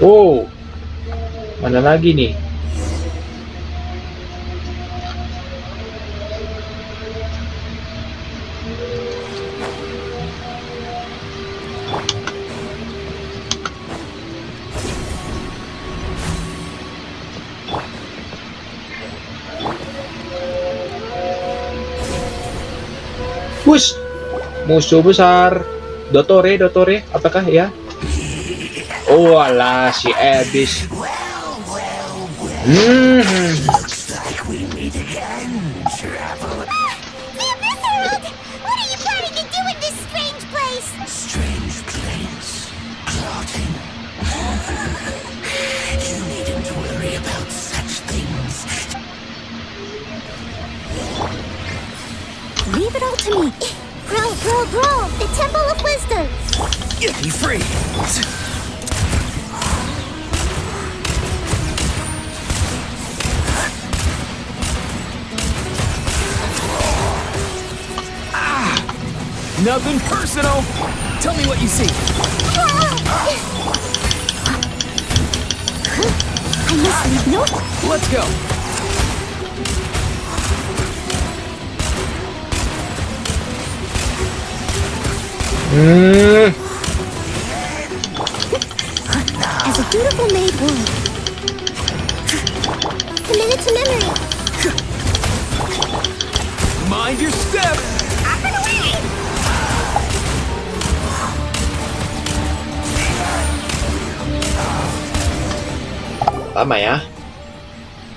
Oh, mana lagi nih? Wush, musuh besar. Dotore, apakah ya? Oh alah, si Abyss. The Abyss Herald! What are you planning to do in this strange place? Strange place. Plotting. You needn't worry about such things. Leave it all to me. Bro, the Temple of Wisdom. Get me free. Nothing personal. Tell me what you see. I must leave note. Let's go. As a dutiful maid would. Commit it to memory. Mind your step. Up and away! Lama ya.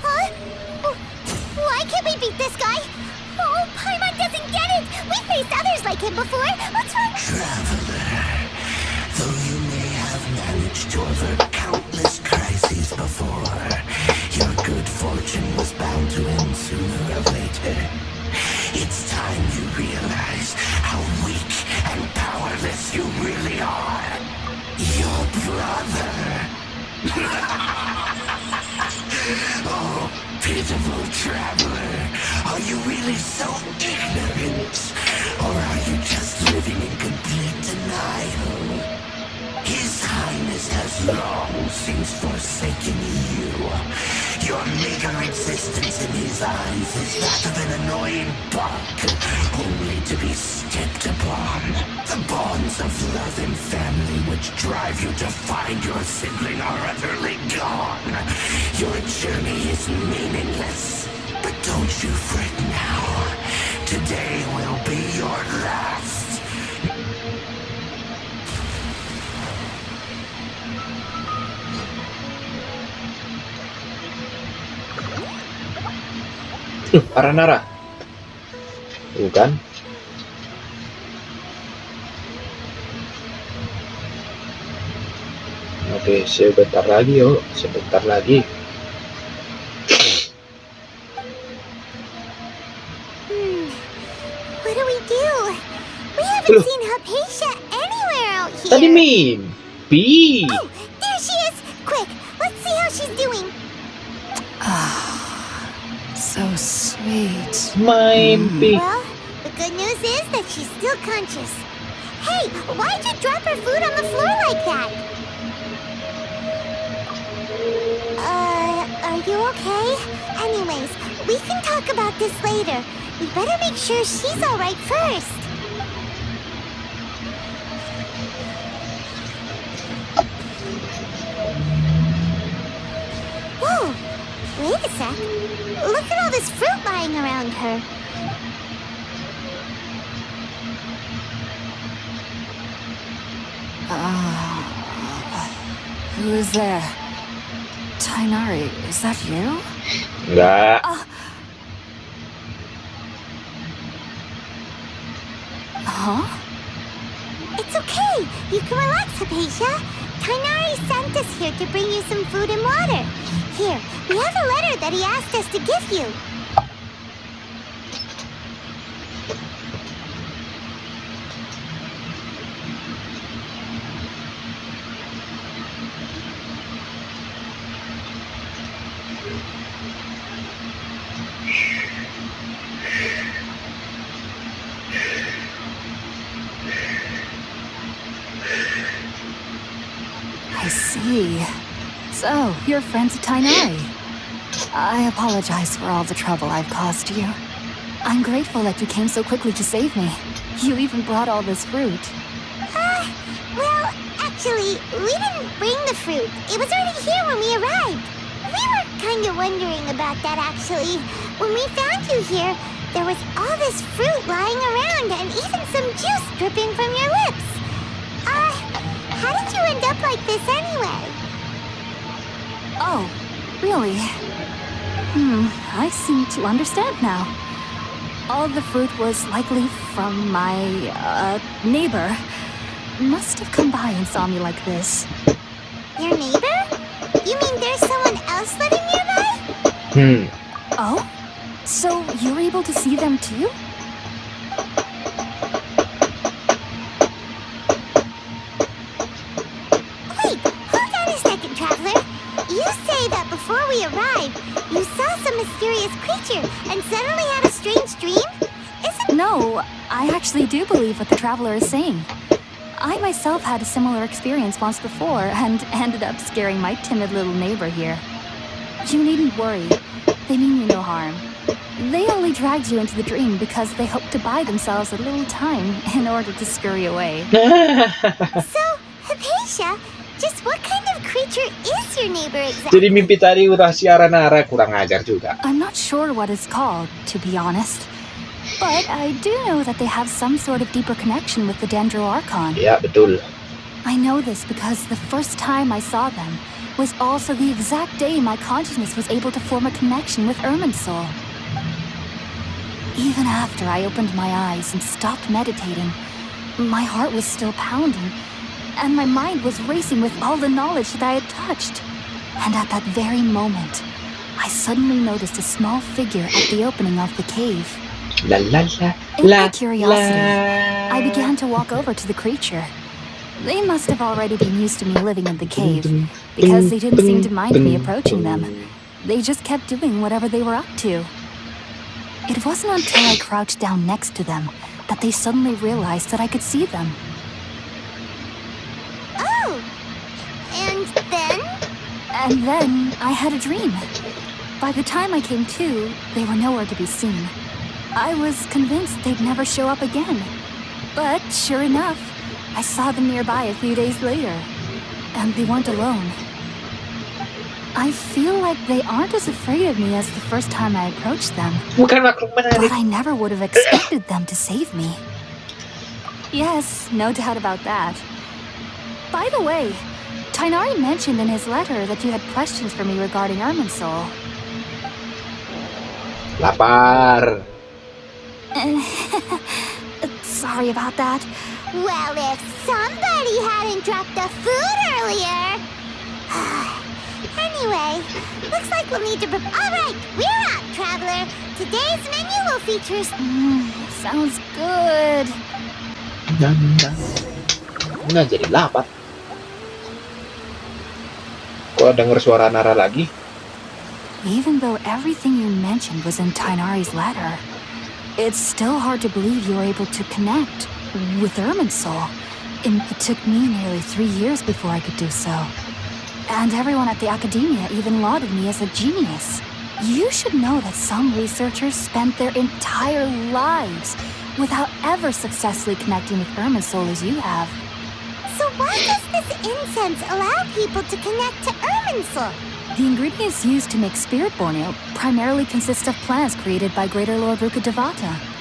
Huh? Why can't we beat this guy? Oh, Paimon doesn't get it. We faced others like him before. What's wrong? Traveler, though you may have managed to avert countless crises before, your good fortune was bound to end sooner or later. It's time you realize brother. Oh, pitiful traveler. Are you really so ignorant? Or are you just living in complete denial? His Highness has long since forsaken you. Your meager existence in his eyes is that of an annoying bug, only to be stepped upon. The bonds of love and family which drive you to find your sibling are utterly gone. Your journey is meaningless. But don't you fret now. Today will be your last. Aranara. Bukan? Oke, sebentar lagi yuk. Sebentar lagi. What do we do? We haven't seen Hypatia anywhere out here. Tadi mimpi. Oh, there she is! Quick, let's see how she's doing. So sweet. Mimpi. Well, the good news is that she's still conscious. Hey, why'd you drop her food on the floor like that? Are you okay? Anyways, we can talk about this later. We better make sure she's alright first. Whoa! Wait a sec. Look at all this fruit lying around her. Who is there? Tighnari, is that you? Enggak. Huh? It's okay. You can relax, Hypatia. Tighnari sent us here to bring you some food and water. Here, we have a letter that he asked us to give you. I see. So, you're friends of Tighnari. I apologize for all the trouble I've caused you. I'm grateful that you came so quickly to save me. You even brought all this fruit. Well, actually, we didn't bring the fruit. It was already here when we arrived. We were kind of wondering about that, actually. When we found you here, there was all this fruit lying around and even some juice dripping from your lips. How did you end up like this anyway? Oh, really? I seem to understand now. All the fruit was likely from my, neighbor. Must have come by and saw me like this. Your neighbor? You mean there's someone else living nearby? Oh? So you're able to see them too? Wait, hold on a second, traveler. You say that before we arrived, you saw some mysterious creature and suddenly had a strange dream? No, I actually do believe what the traveler is saying. I myself had a similar experience once before and ended up scaring my timid little neighbor here. You needn't worry. They mean you no harm. They only dragged you into the dream because they hoped to buy themselves a little time in order to scurry away. So, Hypatia, just what kind of creature is your neighbor exactly? Jadi mimpi tadi udah si Aranara kurang ajar juga. I'm not sure what it's called, to be honest. But I do know that they have some sort of deeper connection with the Archon. Ya, betul. I know this because the first time I saw them was also the exact day my consciousness was able to form a connection with Irminsul. Even after I opened my eyes and stopped meditating, my heart was still pounding, and my mind was racing with all the knowledge that I had touched. And at that very moment, I suddenly noticed a small figure at the opening of the cave. La la la In la my curiosity, la. I began to walk over to the creature. They must have already been used to me living in the cave, because they didn't seem to mind me approaching them. They just kept doing whatever they were up to. It wasn't until I crouched down next to them that they suddenly realized that I could see them. Oh! And then? And then I had a dream. By the time I came to, they were nowhere to be seen. I was convinced they'd never show up again. But sure enough, I saw them nearby a few days later. And they weren't alone. I feel like they aren't as afraid of me as the first time I approached them. Bukan makhluk menarik. But I never would have expected them to save me. Yes, no doubt about that. By the way, Tighnari mentioned in his letter that you had questions for me regarding Irminsul. Lapar. Sorry about that. Well, if somebody hadn't dropped the food earlier... Anyway, looks like we'll need to Alright, we're out, traveler. Today's menu will feature... Sounds good. Nah, jadi lapar. Kok denger suara Nara lagi? Even though everything you mentioned was in Tighnari's letter, it's still hard to believe you were able to connect with Irminsul. It took me nearly 3 years before I could do so. And everyone at the Academia even lauded me as a genius. You should know that some researchers spent their entire lives without ever successfully connecting with Irminsul as you have. So why does this incense allow people to connect to Irminsul? The ingredients used to make Spirit Borneo primarily consist of plants created by Greater Lord Rukkhadevata.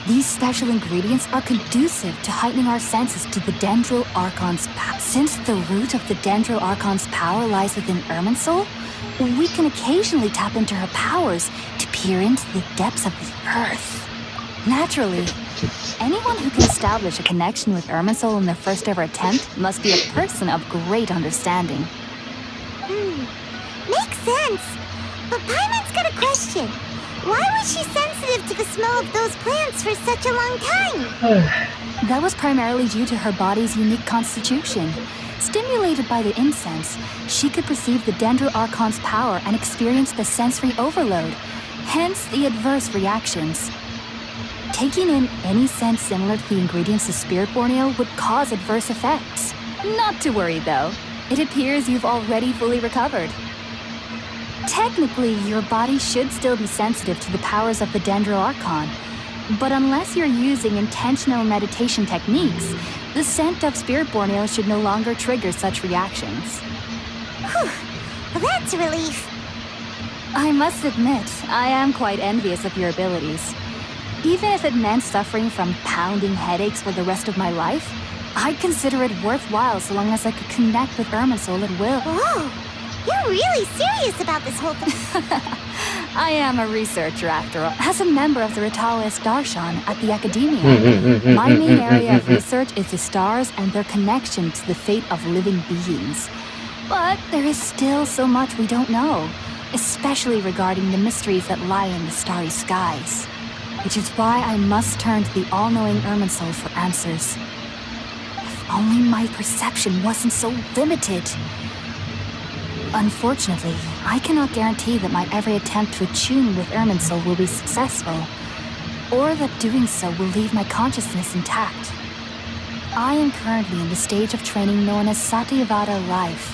These special ingredients are conducive to heightening our senses to the Dendro Archon's power. Since the root of the Dendro Archon's power lies within Irminsul, we can occasionally tap into her powers to peer into the depths of the earth. Naturally, anyone who can establish a connection with Irminsul in their first ever attempt must be a person of great understanding. Makes sense. But Paimon's got a question. Why was she sensitive to the smell of those plants for such a long time? That was primarily due to her body's unique constitution. Stimulated by the incense, she could perceive the Dendro Archon's power and experience the sensory overload, hence the adverse reactions. Taking in any scent similar to the ingredients of Spirit Borneo would cause adverse effects. Not to worry though, it appears you've already fully recovered. Technically, your body should still be sensitive to the powers of the Dendro Archon, but unless you're using intentional meditation techniques, the scent of Spirit Borneo should no longer trigger such reactions. Whew. Well, that's a relief. I must admit, I am quite envious of your abilities. Even if it meant suffering from pounding headaches for the rest of my life, I'd consider it worthwhile so long as I could connect with Irminsul at will. Whoa! You're really serious about this whole thing. I am a researcher, after all. As a member of the Ritualist Archon at the Academia, my main area of research is the stars and their connection to the fate of living beings. But there is still so much we don't know, especially regarding the mysteries that lie in the starry skies. Which is why I must turn to the all-knowing Irminsul for answers. If only my perception wasn't so limited. Unfortunately, I cannot guarantee that my every attempt to attune with Irminsul will be successful, or that doing so will leave my consciousness intact. I am currently in the stage of training known as Satyavada life.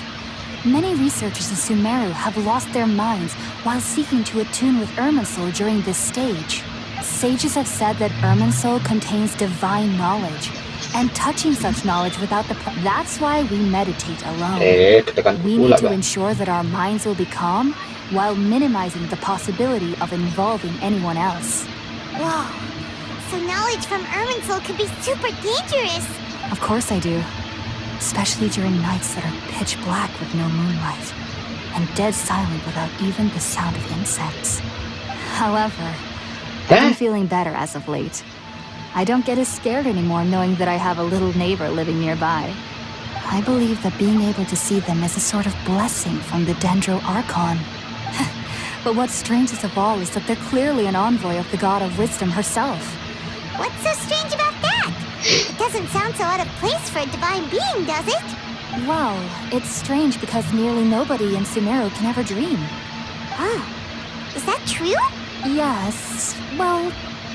Many researchers in Sumeru have lost their minds while seeking to attune with Irminsul during this stage. Sages have said that Irminsul contains divine knowledge, and touching such knowledge without the... That's why we meditate alone. We need to ensure that our minds will be calm, while minimizing the possibility of involving anyone else. Whoa. So knowledge from Irminsul could be super dangerous. Of course I do. Especially during nights that are pitch black with no moonlight, and dead silent without even the sound of insects. However, I'm feeling better as of late. I don't get as scared anymore knowing that I have a little neighbor living nearby. I believe that being able to see them is a sort of blessing from the Dendro Archon. But what's strangest of all is that they're clearly an envoy of the God of Wisdom herself. What's so strange about that? It doesn't sound so out of place for a divine being, does it? Well, it's strange because nearly nobody in Sumeru can ever dream. Oh, is that true? Yes, well,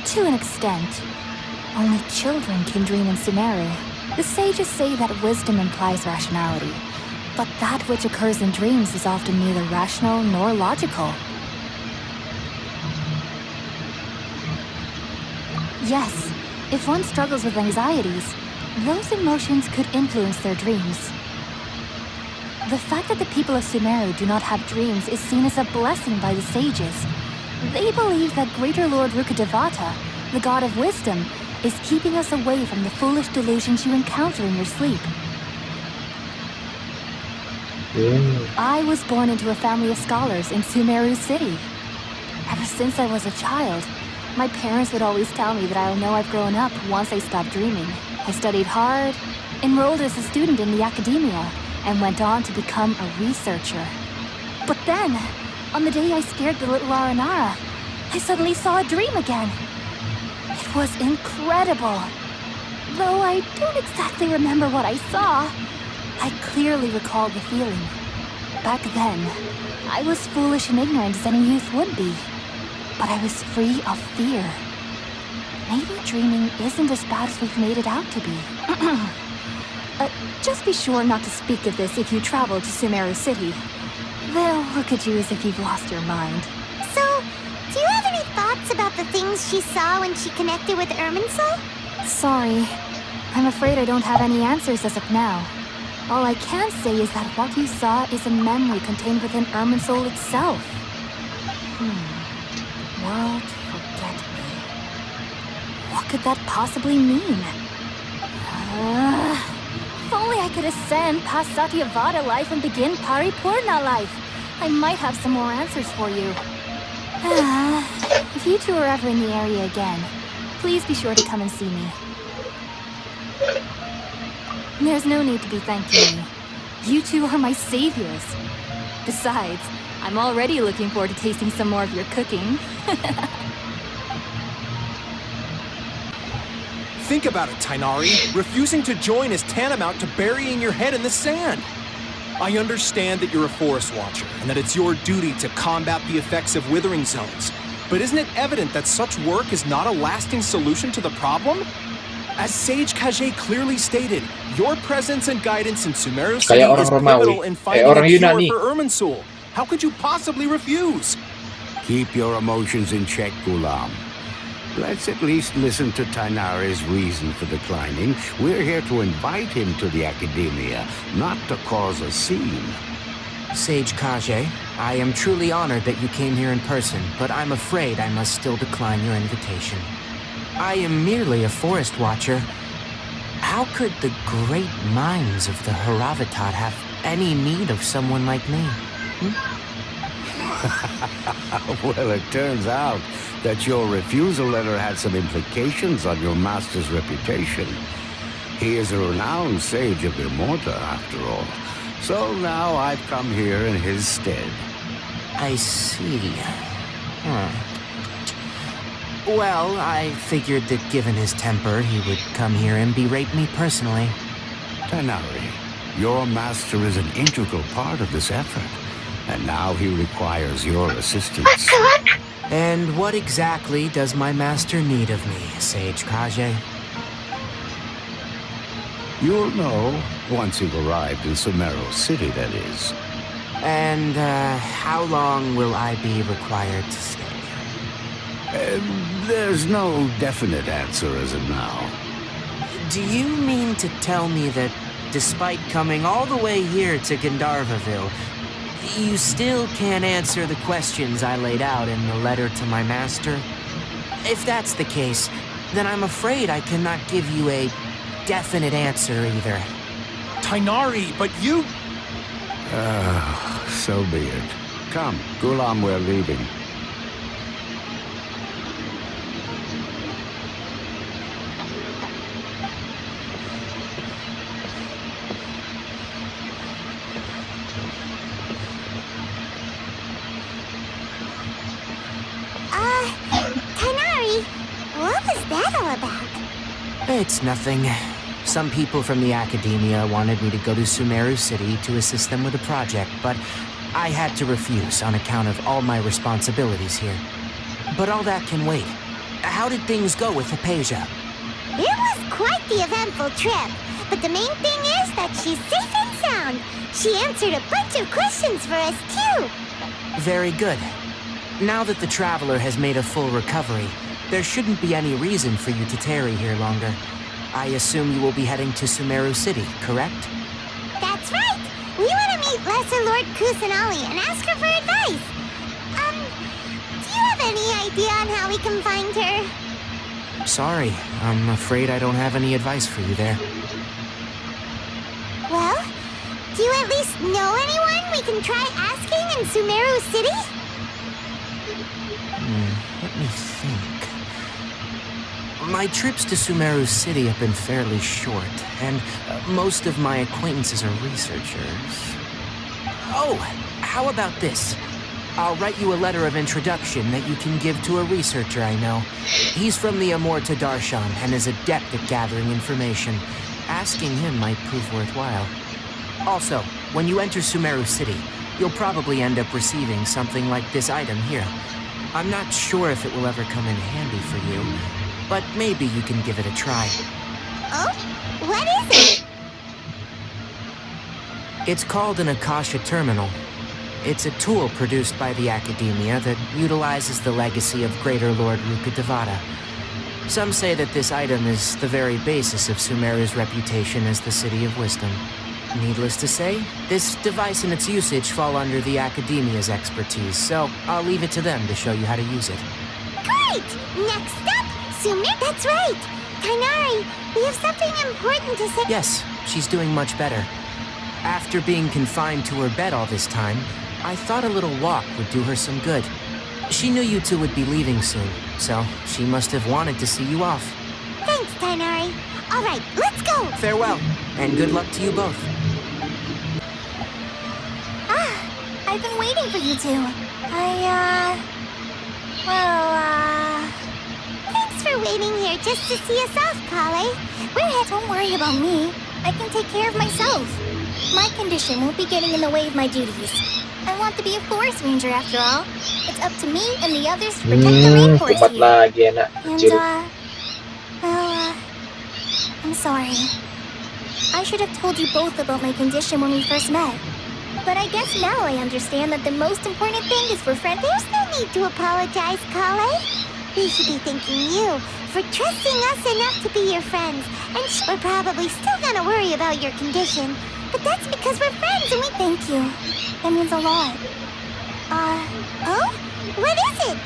to an extent. Only children can dream in Sumeru. The sages say that wisdom implies rationality, but that which occurs in dreams is often neither rational nor logical. Yes, if one struggles with anxieties, those emotions could influence their dreams. The fact that the people of Sumeru do not have dreams is seen as a blessing by the sages. They believe that Greater Lord Rukkhadevata, the god of wisdom, is keeping us away from the foolish delusions you encounter in your sleep. I was born into a family of scholars in Sumeru City. Ever since I was a child, my parents would always tell me that I'll know I've grown up once I stop dreaming. I studied hard, enrolled as a student in the academia, and went on to become a researcher. But then, on the day I scared the little Aranara, I suddenly saw a dream again. It was incredible. Though I don't exactly remember what I saw, I clearly recall the feeling. Back then, I was foolish and ignorant as any youth would be. But I was free of fear. Maybe dreaming isn't as bad as we've made it out to be. Just be sure not to speak of this if you travel to Sumeru City. They'll look at you as if you've lost your mind. So, do you have any thoughts about the things she saw when she connected with Irminsul? Sorry. I'm afraid I don't have any answers as of now. All I can say is that what you saw is a memory contained within Irminsul itself. World forget me. What could that possibly mean? If only I could ascend past Satyavada life and begin Paripurna life. I might have some more answers for you. If you two are ever in the area again, please be sure to come and see me. There's no need to be thanking me. You two are my saviors. Besides, I'm already looking forward to tasting some more of your cooking. Think about it, Tighnari. Refusing to join is tantamount to burying your head in the sand. I understand that you're a forest watcher, and that it's your duty to combat the effects of withering zones. But isn't it evident that such work is not a lasting solution to the problem? As Sage Collei clearly stated, your presence and guidance in Sumeru City Kayak orang is Romawi. pivotal in finding orang a cure Yunani. for Irminsul. How could you possibly refuse? Keep your emotions in check, Ghulam. Let's at least listen to Tighnari's reason for declining. We're here to invite him to the Academia, not to cause a scene. Sage Collei, I am truly honored that you came here in person, but I'm afraid I must still decline your invitation. I am merely a forest watcher. How could the great minds of the Haravatat have any need of someone like me? Well, it turns out that your refusal letter had some implications on your master's reputation. He is a renowned sage of Immorta, after all. So now I've come here in his stead. I see. Well, I figured that given his temper, he would come here and berate me personally. Tighnari, your master is an integral part of this effort, and now he requires your assistance. And what exactly does my master need of me, Sage Collei? You'll know once you've arrived in Sumeru City, that is. And, how long will I be required to stay? There's no definite answer as of now. Do you mean to tell me that, despite coming all the way here to Gandharvaville, you still can't answer the questions I laid out in the letter to my master? If that's the case, then I'm afraid I cannot give you a definite answer either. Tighnari, but you... So be it. Come, Ghulam, we're leaving. Tighnari, what was that all about? It's nothing. Some people from the academia wanted me to go to Sumeru City to assist them with a project, but I had to refuse on account of all my responsibilities here. But all that can wait. How did things go with Hypatia? It was quite the eventful trip, but the main thing is that she's safe and sound. She answered a bunch of questions for us, too. Very good. Now that the Traveler has made a full recovery, there shouldn't be any reason for you to tarry here longer. I assume you will be heading to Sumeru City, correct? That's right. We want to meet Lesser Lord Kusanali and ask her for advice. Do you have any idea on how we can find her? Sorry, I'm afraid I don't have any advice for you there. Well, do you at least know anyone we can try asking in Sumeru City? Let me think. My trips to Sumeru City have been fairly short, and most of my acquaintances are researchers. Oh, how about this? I'll write you a letter of introduction that you can give to a researcher I know. He's from the Amorta Darshan and is adept at gathering information. Asking him might prove worthwhile. Also, when you enter Sumeru City, you'll probably end up receiving something like this item here. I'm not sure if it will ever come in handy for you, but maybe you can give it a try. Oh? What is it? It's called an Akasha Terminal. It's a tool produced by the Academia that utilizes the legacy of Greater Lord Rukkhadevata. Some say that this item is the very basis of Sumeru's reputation as the City of Wisdom. Needless to say, this device and its usage fall under the Academia's expertise, so I'll leave it to them to show you how to use it. Great! Next up, Sumeru. That's right. Tighnari, we have something important to say. Yes, she's doing much better. After being confined to her bed all this time, I thought a little walk would do her some good. She knew you two would be leaving soon, so she must have wanted to see you off. Thanks, Tighnari. All right, let's go. Farewell, and good luck to you both. I've been waiting for you two. Thanks for waiting here just to see us off, Collei. Don't worry about me. I can take care of myself. My condition won't be getting in the way of my duties. I want to be a forest ranger after all. It's up to me and the others to protect the rainforest kumat here. lagi anak And, kecil. I'm sorry. I should have told you both about my condition when we first met. But I guess now I understand that the most important thing is for friends. There's no need to apologize, Collei. We should be thanking you for trusting us enough to be your friends. And we're probably still gonna worry about your condition. But that's because we're friends and we... Thank you. That means a lot. Oh? What is it?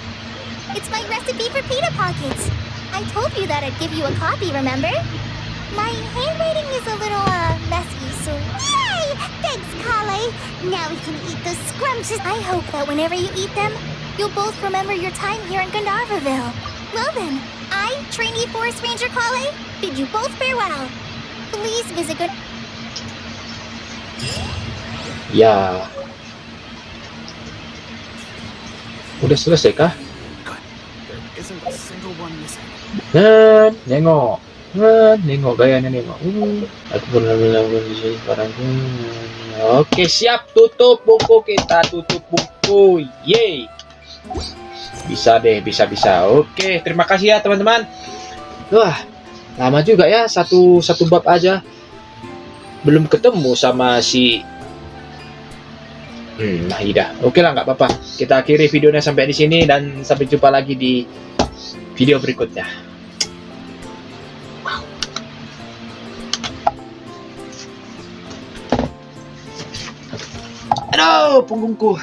It's my recipe for pita pockets. I told you that I'd give you a copy, remember? My handwriting is a little, messy, so... Yay! Thanks, Collei. Now we can eat those scrumptious... I hope that whenever you eat them, you'll both remember your time here in Gandharvaville. Well then, I, trainee forest ranger Collei, bid you both farewell. Please visit good... Ya. Udah selesai kah? Isn't a single one missing. Nengok. Nengok gayanya nengok. Aku pernah bilang di sini sekarang. Oke, siap. Tutup buku kita. Tutup buku. Yeay. Bisa deh, bisa. Oke, terima kasih ya teman-teman. Wah, lama juga ya satu bab aja. Belum ketemu sama si Nahida. Oke lah, nggak apa-apa. Kita akhiri videonya sampai di sini dan sampai jumpa lagi di video berikutnya. Wow. Aduh, punggungku.